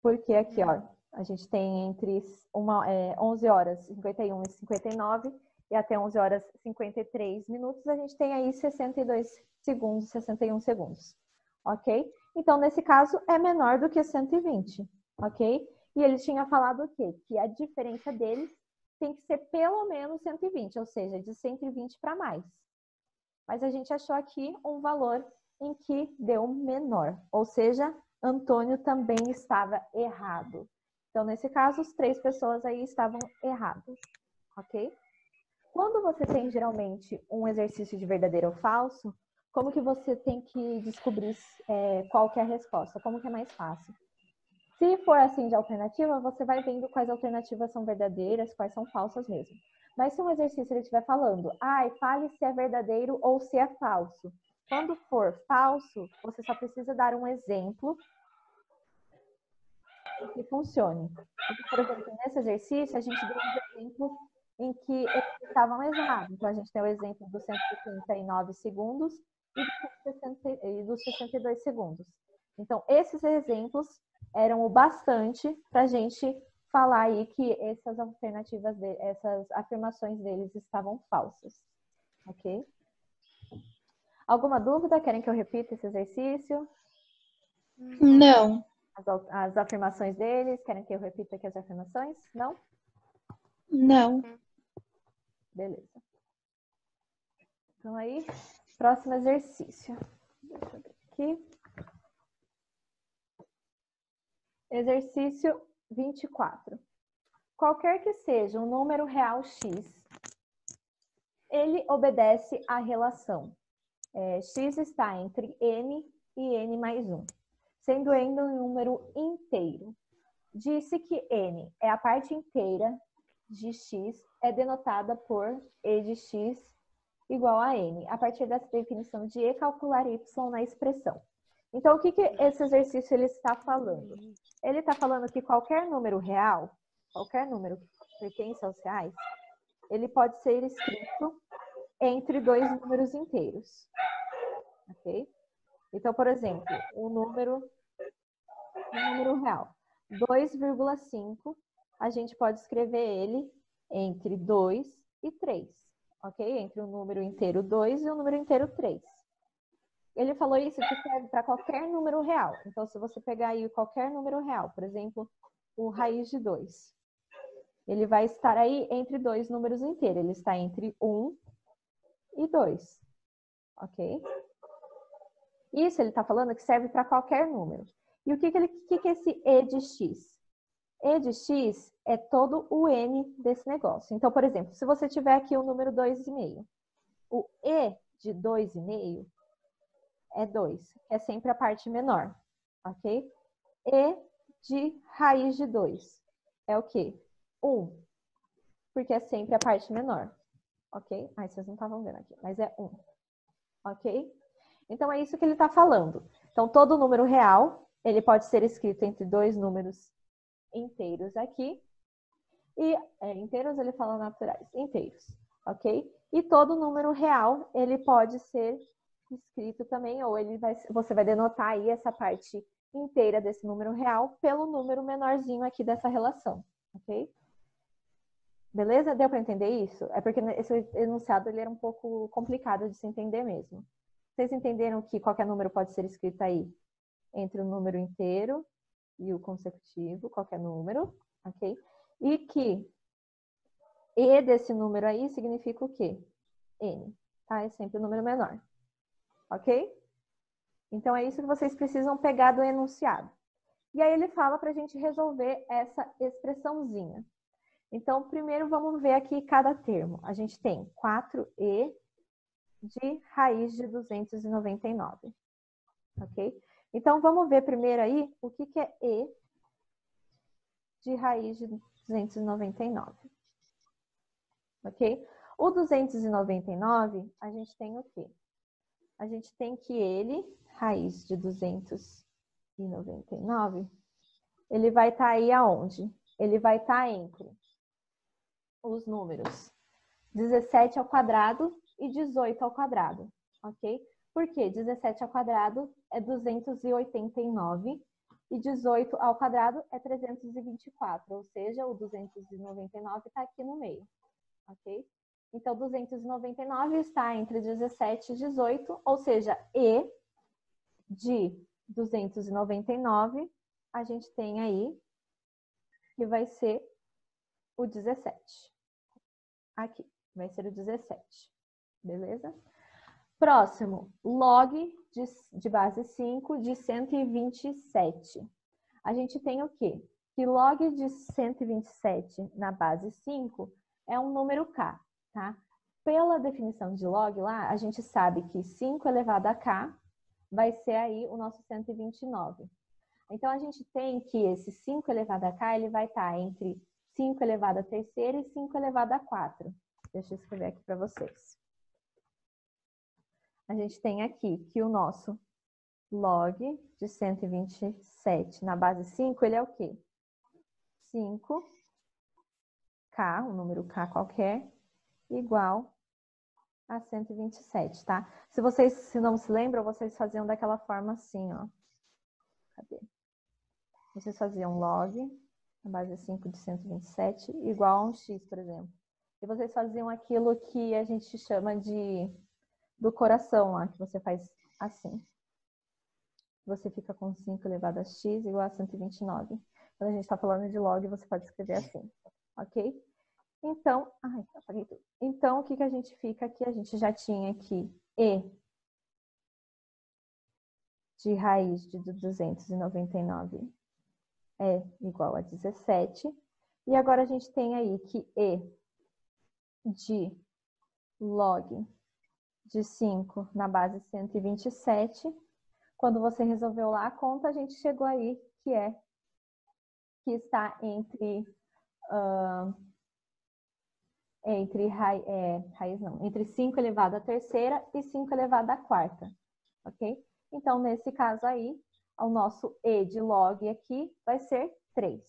Porque aqui, ó, a gente tem entre 11 horas 51 e 59 e até 11 horas 53 minutos, a gente tem aí 62 segundos, 61 segundos, ok? Então, nesse caso, é menor do que 120, ok? E ele tinha falado o quê? Que a diferença deles tem que ser pelo menos 120, ou seja, de 120 para mais. Mas a gente achou aqui um valor em que deu menor, ou seja, Antônio também estava errado. Então, nesse caso, as 3 pessoas aí estavam erradas, ok? Quando você tem, geralmente, um exercício de verdadeiro ou falso, como que você tem que descobrir qual que é a resposta? Como que é mais fácil? Se for assim de alternativa, você vai vendo quais alternativas são verdadeiras, quais são falsas mesmo. Mas se um exercício ele estiver falando, fale se é verdadeiro ou se é falso. Quando for falso, você só precisa dar um exemplo que funcione. Então, por exemplo, nesse exercício, a gente deu um exemplo em que eles estavam errados. Então, a gente tem o exemplo dos 159 segundos e dos 62 segundos. Então, esses exemplos eram o bastante para a gente falar aí que essas alternativas, essas afirmações deles estavam falsas. Ok? Alguma dúvida? Querem que eu repita esse exercício? Não. As afirmações deles? Querem que eu repita aqui as afirmações? Não? Não. Beleza. Então aí, próximo exercício. Deixa eu ver aqui. Exercício 24. Qualquer que seja um número real x, ele obedece à relação. X está entre n e n mais 1, sendo n um número inteiro. Disse que n é a parte inteira de x, é denotada por e de x igual a n. A partir dessa definição de e, calcular y na expressão. Então, o que esse exercício ele está falando? Ele está falando que qualquer número real, qualquer número que pertence aos reais, ele pode ser escrito entre 2 números inteiros. Ok? Então, por exemplo, o número real, 2,5, a gente pode escrever ele entre 2 e 3, ok? Entre o número inteiro 2 e o número inteiro 3. Ele falou isso que serve para qualquer número real. Então, se você pegar aí qualquer número real, por exemplo, o raiz de 2, ele vai estar aí entre 2 números inteiros. Ele está entre 1 e 2, ok? Isso ele está falando que serve para qualquer número. E o que é esse e de x? E de x é todo o n desse negócio. Então, por exemplo, se você tiver aqui o número 2,5, o e de 2,5 é 2, que é sempre a parte menor, ok? E de raiz de 2 é o quê? 1, porque é sempre a parte menor, ok? Vocês não estavam vendo aqui, mas é 1, ok? Então, é isso que ele está falando. Então, todo número real, ele pode ser escrito entre 2 números inteiros aqui. E inteiros, ele fala naturais, inteiros, ok? E todo número real, ele pode ser escrito também, ou você vai denotar aí essa parte inteira desse número real pelo número menorzinho aqui dessa relação, ok? Beleza? Deu para entender isso? É porque esse enunciado ele era um pouco complicado de se entender mesmo. Vocês entenderam que qualquer número pode ser escrito aí entre o número inteiro e o consecutivo, qualquer número, ok? E que e desse número aí significa o quê? N, tá? É sempre o número menor, ok? Então, é isso que vocês precisam pegar do enunciado. E aí ele fala para a gente resolver essa expressãozinha. Então, primeiro vamos ver aqui cada termo. A gente tem 4e de raiz de 299, ok? Então, vamos ver primeiro aí o que é e de raiz de 299, ok? O 299, a gente tem o quê? A gente tem que ele, raiz de 299, ele vai estar aí aonde? Ele vai estar entre os números 17 ao quadrado e 18 ao quadrado, ok? Porque 17 ao quadrado é 289 e 18 ao quadrado é 324, ou seja, o 299 está aqui no meio, ok? Então, 299 está entre 17 e 18, ou seja, E de 299, a gente tem aí que vai ser o 17. Aqui, vai ser o 17, beleza? Próximo, log de base 5 de 127. A gente tem o quê? Que log de 127 na base 5 é um número k, tá? Pela definição de log lá, a gente sabe que 5 elevado a k vai ser aí o nosso 129. Então, a gente tem que esse 5 elevado a k, ele vai estar entre 5 elevado a terceira e 5 elevado a 4. Deixa eu escrever aqui para vocês. A gente tem aqui que o nosso log de 127 na base 5, ele é o quê? 5k, um número k qualquer, igual a 127, tá? Se vocês não se lembram, vocês faziam daquela forma assim, ó. Cadê? Vocês faziam log na base 5 de 127 igual a um x, por exemplo. E vocês faziam aquilo que a gente chama do coração lá, que você faz assim. Você fica com 5 elevado a x igual a 129. Quando a gente está falando de log, você pode escrever assim, ok? Então, apaguei tudo. Então, o que a gente fica aqui? A gente já tinha aqui E de raiz de 299 é igual a 17. E agora a gente tem aí que E de log de 5 na base 127. Quando você resolveu lá a conta, a gente chegou aí que está entre entre 5 elevado à terceira e 5 elevado à quarta, ok? Então, nesse caso aí, o nosso E de log aqui vai ser 3,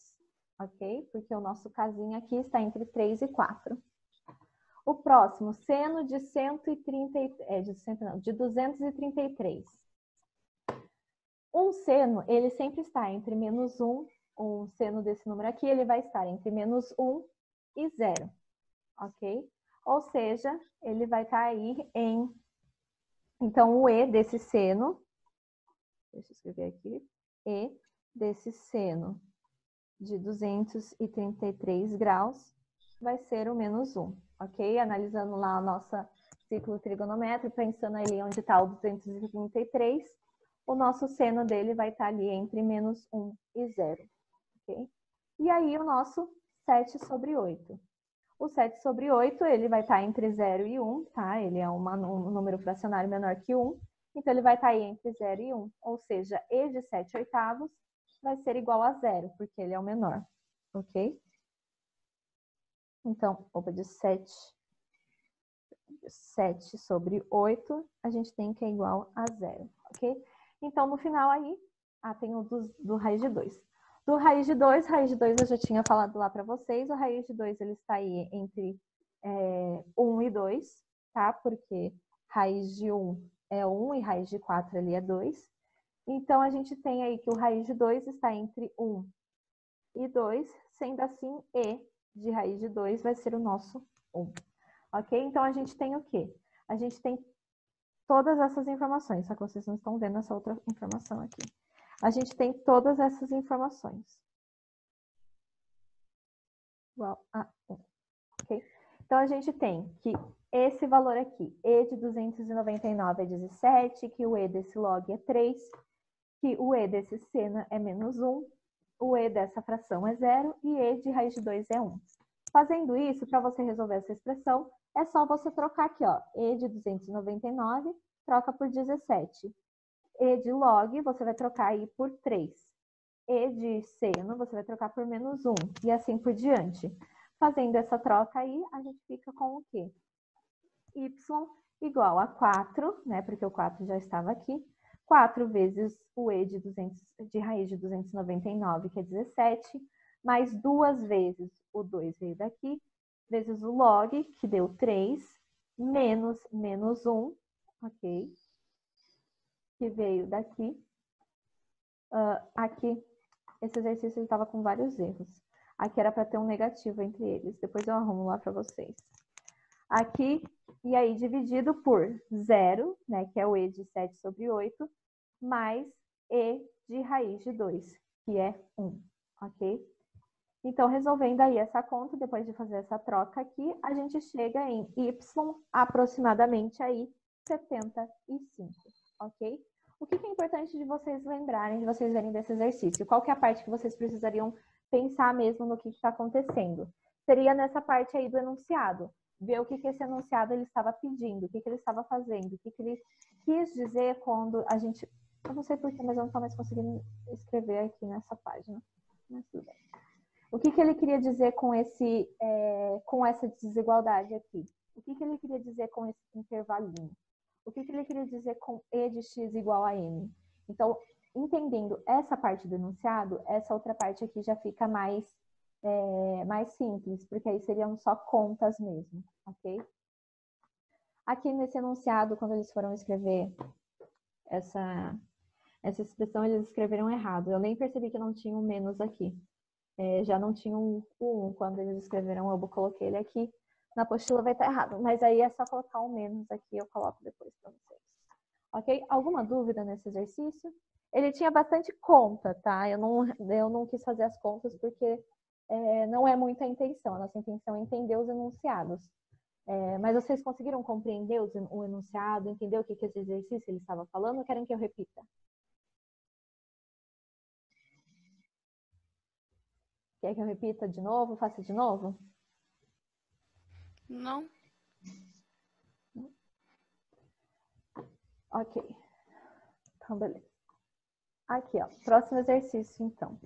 ok? Porque o nosso casinho aqui está entre 3 e 4. O próximo, seno de 233. Um seno, ele sempre está entre menos 1, um seno desse número aqui, ele vai estar entre menos 1 e 0, ok? Ou seja, ele vai estar aí em... Então, o E desse seno, deixa eu escrever aqui, E desse seno de 233 graus vai ser o menos 1, ok? Analisando lá o nosso ciclo trigonométrico, pensando ali onde está o 233, o nosso seno dele vai estar ali entre menos 1 e 0, ok? E aí o nosso 7 sobre 8. O 7 sobre 8, ele vai estar entre 0 e 1, tá? Ele é um número fracionário menor que 1, então ele vai estar aí entre 0 e 1, ou seja, E de 7 oitavos vai ser igual a 0, porque ele é o menor, ok? Então, de 7 sobre 8, a gente tem que é igual a 0, ok? Então, no final aí, tem o do raiz de 2. Do raiz de 2 eu já tinha falado lá para vocês, o raiz de 2 ele está aí entre 1 e 2, tá? Porque raiz de 1 é 1 e raiz de 4 ali é 2. Então, a gente tem aí que o raiz de 2 está entre 1 e 2, sendo assim, E de raiz de 2 vai ser o nosso 1. Ok? Então, a gente tem o quê? A gente tem todas essas informações, só que vocês não estão vendo essa outra informação aqui. A gente tem todas essas informações. Igual a 1. Ok? Então, a gente tem que esse valor aqui, E de 299 é 17, que o E desse log é 3, que o E desse seno é menos 1, o E dessa fração é 0 e E de raiz de 2 é 1. Fazendo isso, para você resolver essa expressão, é só você trocar aqui, ó, E de 299, troca por 17. E de log, você vai trocar aí por 3. E de seno, você vai trocar por menos 1, e assim por diante. Fazendo essa troca aí, a gente fica com o quê? Y igual a 4, né, porque o 4 já estava aqui, 4 vezes o E de raiz de 299, que é 17, mais 2 vezes o 2 veio daqui, vezes o log, que deu 3, menos 1, ok? Que veio daqui. Aqui, esse exercício estava com vários erros. Aqui era para ter um negativo entre eles. Depois eu arrumo lá para vocês. Aqui, e aí dividido por 0, né, que é o e de 7 sobre 8, mais e de raiz de 2, que é 1, ok? Então, resolvendo aí essa conta, depois de fazer essa troca aqui, a gente chega em y aproximadamente aí 75, ok? O que é importante de vocês lembrarem, de vocês verem desse exercício? Qual que é a parte que vocês precisariam pensar mesmo no que está acontecendo? Seria nessa parte aí do enunciado. Ver o que esse enunciado ele estava pedindo, o que ele estava fazendo, o que ele quis dizer quando a gente... Eu não sei porquê, mas eu não estou mais conseguindo escrever aqui nessa página. Mas tudo bem. O que ele queria dizer com essa desigualdade aqui? O que ele queria dizer com esse intervalinho? O que ele queria dizer com e de x igual a n? Então, entendendo essa parte do enunciado, essa outra parte aqui já fica mais simples, porque aí seriam só contas mesmo, ok? Aqui nesse enunciado, quando eles foram escrever essa expressão, eles escreveram errado. Eu nem percebi que não tinha um menos aqui. Já não tinha o 1 quando eles escreveram, eu coloquei ele aqui. Na apostila vai estar errado, mas aí é só colocar um menos aqui, eu coloco depois para vocês. Ok? Alguma dúvida nesse exercício? Ele tinha bastante conta, tá? Eu não quis fazer as contas porque não é muita intenção. A nossa intenção é entender os enunciados. Mas vocês conseguiram compreender o enunciado, entender o que esse exercício ele estava falando, ou querem que eu repita? Quer que eu repita de novo? Faça de novo? Não. Ok. Então, beleza. Aqui, ó. Próximo exercício, então.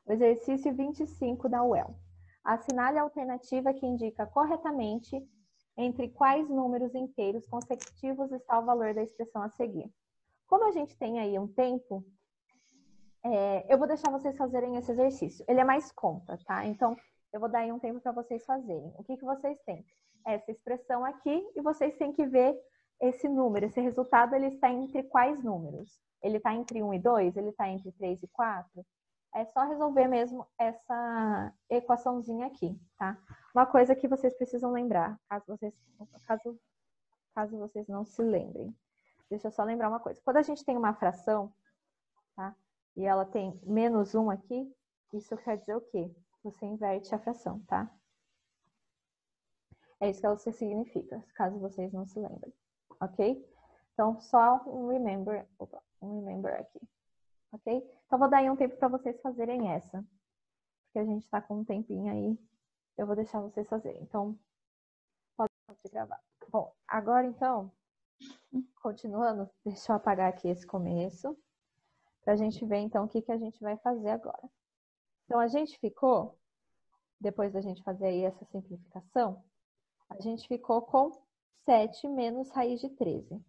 O exercício 25 da UEL. Assinale a alternativa que indica corretamente entre quais números inteiros consecutivos está o valor da expressão a seguir. Como a gente tem aí um tempo, eu vou deixar vocês fazerem esse exercício. Ele é mais conta, tá? Então, eu vou dar aí um tempo para vocês fazerem. O que vocês têm? Essa expressão aqui, e vocês têm que ver esse número, esse resultado, ele está entre quais números? Ele está entre 1 e 2? Ele está entre 3 e 4? É só resolver mesmo essa equaçãozinha aqui, tá? Uma coisa que vocês precisam lembrar, caso vocês não se lembrem. Deixa eu só lembrar uma coisa. Quando a gente tem uma fração, tá? E ela tem menos 1 aqui, isso quer dizer o quê? Você inverte a fração, tá? É isso que ela significa, caso vocês não se lembrem, ok? Então, só um remember aqui, ok? Então, vou dar aí um tempo para vocês fazerem essa, porque a gente está com um tempinho aí, eu vou deixar vocês fazerem. Então, pode gravar. Bom, agora então, continuando, deixa eu apagar aqui esse começo, para a gente ver então o que a gente vai fazer agora. Então, a gente ficou, depois da gente fazer aí essa simplificação, a gente ficou com 7 menos raiz de 13,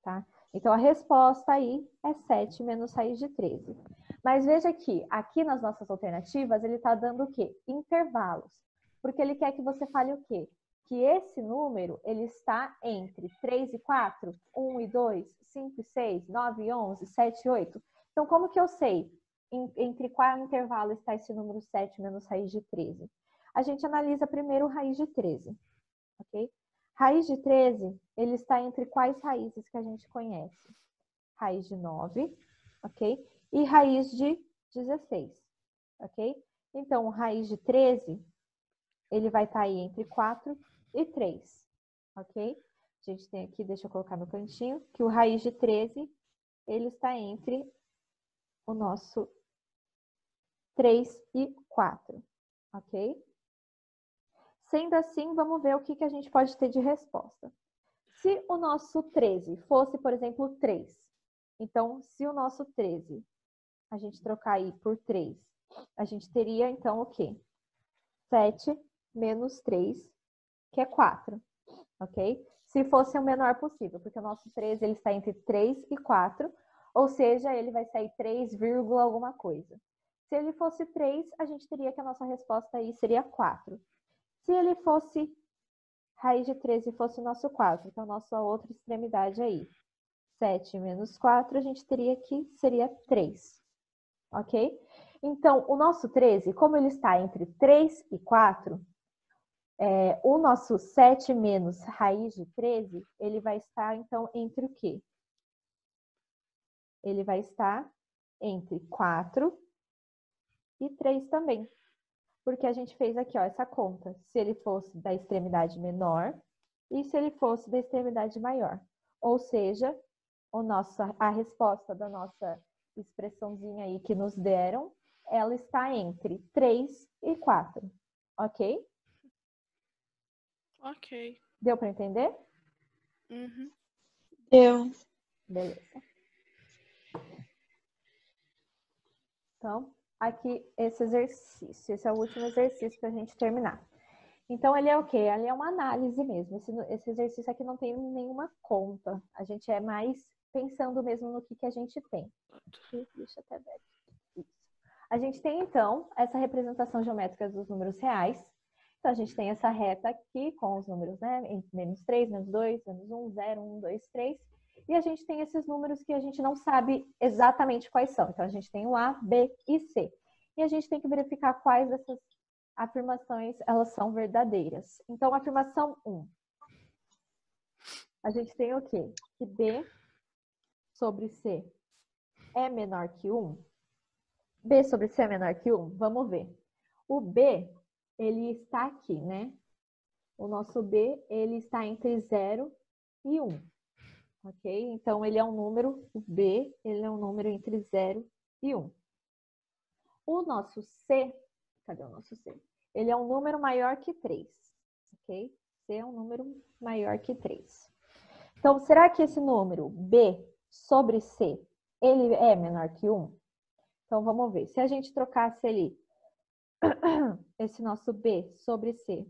tá? Então, a resposta aí é 7 menos raiz de 13. Mas veja que aqui nas nossas alternativas, ele está dando o quê? Intervalos. Porque ele quer que você fale o quê? Que esse número, ele está entre 3 e 4, 1 e 2, 5 e 6, 9 e 11, 7 e 8. Então, como que eu sei entre qual intervalo está esse número 7 menos raiz de 13? A gente analisa primeiro raiz de 13, ok? Raiz de 13, ele está entre quais raízes que a gente conhece? Raiz de 9, ok? E raiz de 16, ok? Então, raiz de 13, ele vai estar aí entre 4 e 3, ok? A gente tem aqui, deixa eu colocar no cantinho, que o raiz de 13, ele está entre o nosso 3 e 4, ok? Sendo assim, vamos ver o que a gente pode ter de resposta. Se o nosso 13 fosse, por exemplo, 3, então, se o nosso 13, a gente trocar aí por 3, a gente teria, então, o quê? 7 menos 3, que é 4, ok? Se fosse o menor possível, porque o nosso 13, ele está entre 3 e 4, ou seja, ele vai sair 3, alguma coisa. Se ele fosse 3, a gente teria que a nossa resposta aí seria 4. Se ele fosse raiz de 13 fosse o nosso 4, que é a nossa outra extremidade aí. 7 menos 4, a gente teria que seria 3. Ok? Então, o nosso 13, como ele está entre 3 e 4, o nosso 7 menos raiz de 13, ele vai estar, então, entre o quê? Ele vai estar entre 4 e 3 também. Porque a gente fez aqui, ó, essa conta. Se ele fosse da extremidade menor e se ele fosse da extremidade maior. Ou seja, a resposta da nossa expressãozinha aí que nos deram, ela está entre 3 e 4. Ok? Ok. Deu para entender? Uhum. Deu. Beleza. Então, aqui esse exercício. Esse é o último exercício para a gente terminar. Então, ele é o quê? Ele é uma análise mesmo. Esse exercício aqui não tem nenhuma conta. A gente é mais pensando mesmo no que a gente tem. Deixa eu até ver. Isso. A gente tem, então, essa representação geométrica dos números reais. Então, a gente tem essa reta aqui com os números, né? Menos 3, menos 2, menos 1, 0, 1, 2, 3. E a gente tem esses números que a gente não sabe exatamente quais são. Então, a gente tem o A, B e C. E a gente tem que verificar quais dessas afirmações elas são verdadeiras. Então, afirmação 1. A gente tem o quê? Que B sobre C é menor que 1. B sobre C é menor que 1? Vamos ver. O B, ele está aqui, né? O nosso B, ele está entre 0 e 1. Ok? Então, ele é um número, o B, ele é um número entre 0 e 1. O nosso C, cadê o nosso C? Ele é um número maior que 3. Ok? C é um número maior que 3. Então, será que esse número B sobre C, ele é menor que 1? Então, vamos ver. Se a gente trocasse ali esse nosso B sobre C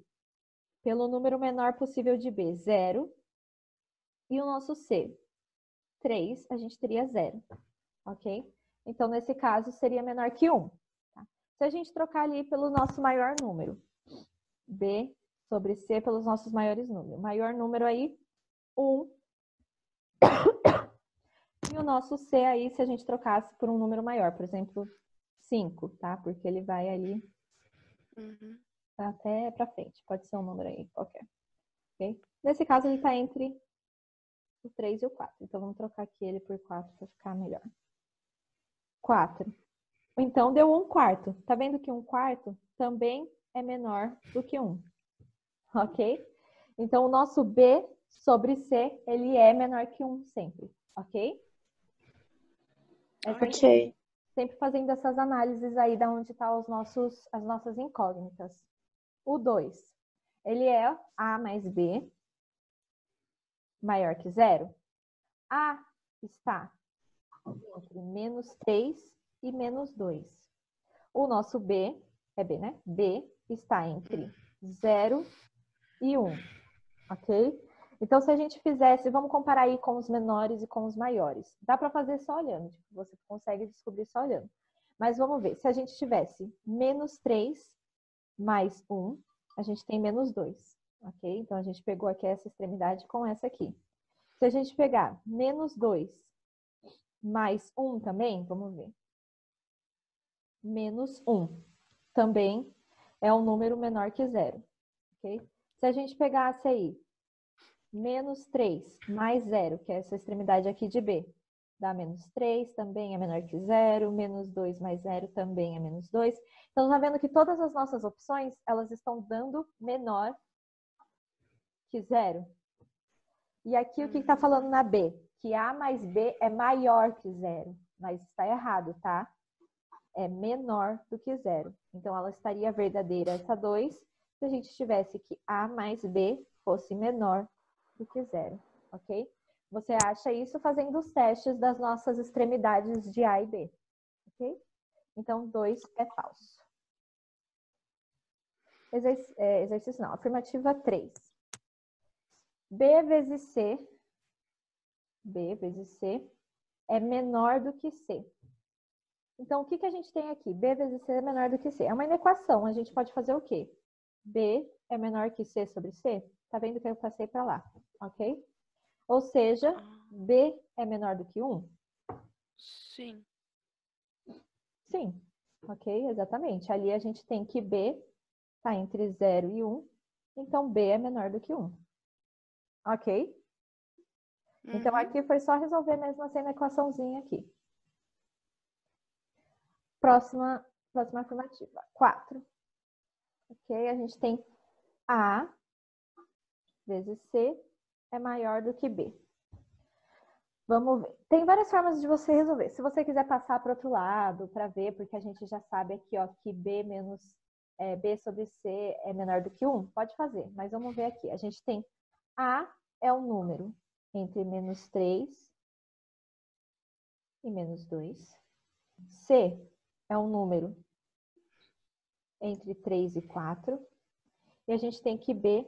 pelo número menor possível de B, 0, e o nosso C, 3, a gente teria 0, ok? Então, nesse caso, seria menor que 1. Tá? Se a gente trocar ali pelo nosso maior número, B sobre C pelos nossos maiores números. Maior número aí, 1. E o nosso C aí, se a gente trocasse por um número maior, por exemplo, 5, tá? Porque ele vai ali até pra frente. Pode ser um número aí qualquer. Okay? Nesse caso, ele está entre o 3 e o 4. Então, vamos trocar aqui ele por 4 para ficar melhor. 4. Então, deu 1/4. Tá vendo que 1/4 também é menor do que 1. Ok? Então, o nosso B sobre C, ele é menor que 1 sempre. Ok? Ok. Sempre fazendo essas análises aí de onde estão as nossas incógnitas. O 2, ele é A mais B maior que 0. A está entre menos 3 e menos 2. O nosso B, é B, né? B está entre 0 e 1, ok? Então, se a gente fizesse, vamos comparar aí com os menores e com os maiores. Dá para fazer só olhando, você consegue descobrir só olhando. Mas vamos ver, se a gente tivesse menos 3 mais 1, a gente tem menos 2, ok? Então, a gente pegou aqui essa extremidade com essa aqui. Se a gente pegar menos 2 mais 1 também, vamos ver. Menos 1 também é um número menor que 0, ok? Se a gente pegasse aí menos 3 mais 0, que é essa extremidade aqui de B, dá menos 3, também é menor que 0, menos 2 mais 0 também é menos 2. Então, tá vendo que todas as nossas opções, elas estão dando menor que 0. E aqui o que está falando na B? Que A mais B é maior que 0, mas está errado, tá? É menor do que 0. Então, ela estaria verdadeira essa 2 se a gente tivesse que A mais B fosse menor do que 0, ok? Você acha isso fazendo os testes das nossas extremidades de A e B, ok? Então, 2 é falso. Exercício não, afirmativa 3. B vezes C é menor do que C. Então, o que a gente tem aqui? B vezes C é menor do que C. É uma inequação. A gente pode fazer o quê? B é menor que C sobre C? Tá vendo que eu passei para lá, ok? Ou seja, B é menor do que 1? Sim. Sim, ok? Exatamente. Ali a gente tem que B está entre 0 e 1, então B é menor do que 1. Ok? Então, aqui foi só resolver mesmo assim na equaçãozinha aqui. Próxima afirmativa. 4. Ok? A gente tem A vezes C é maior do que B. Vamos ver. Tem várias formas de você resolver. Se você quiser passar para o outro lado para ver, porque a gente já sabe aqui ó, que B sobre C é menor do que 1, pode fazer. Mas vamos ver aqui. A gente tem A é um número entre menos 3 e menos 2. C é um número entre 3 e 4. E a gente tem que B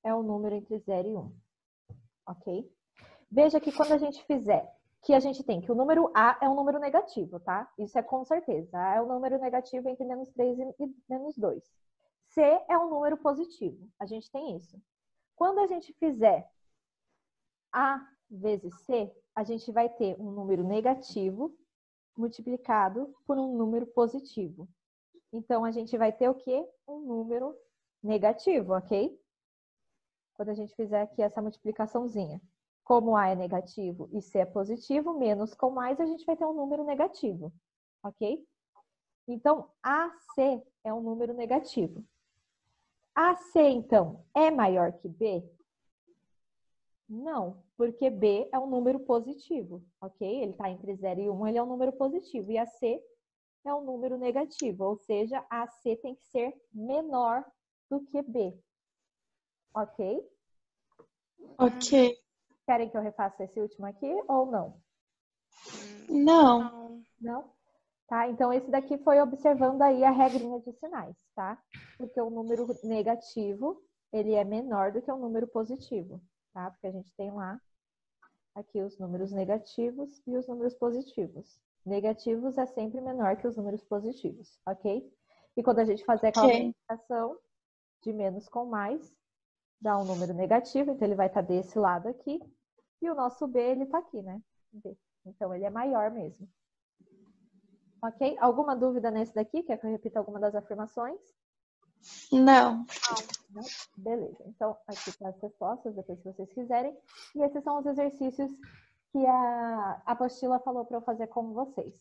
é um número entre 0 e 1. Ok? Veja que quando a gente fizer, que a gente tem que o número A é um número negativo, tá? Isso é com certeza. A é um número negativo entre menos 3 e menos 2. C é um número positivo. A gente tem isso. Quando a gente fizer A vezes C, a gente vai ter um número negativo multiplicado por um número positivo. Então, a gente vai ter o quê? Um número negativo, ok? Quando a gente fizer aqui essa multiplicaçãozinha. Como A é negativo e C é positivo, menos com mais, a gente vai ter um número negativo, ok? Então, AC é um número negativo. AC, então, é maior que B? Não, porque B é um número positivo, ok? Ele está entre 0 e 1, ele é um número positivo. E AC é um número negativo, ou seja, AC tem que ser menor do que B. Ok? Ok. Querem que eu refaça esse último aqui ou não? Não. Não? Tá? Então, esse daqui foi observando aí a regrinha de sinais, tá? Porque o número negativo, ele é menor do que o número positivo, tá? Porque a gente tem lá aqui os números negativos e os números positivos. Negativos é sempre menor que os números positivos, ok? E quando a gente fazer aquela multiplicação de menos com mais, dá um número negativo, então ele vai estar desse lado aqui. E o nosso B, ele está aqui, né? B. Então, ele é maior mesmo. Ok? Alguma dúvida nesse daqui? Quer que eu repita alguma das afirmações? Não. Não? Beleza. Então, aqui estão as respostas, depois se vocês quiserem. E esses são os exercícios que a apostila falou para eu fazer com vocês.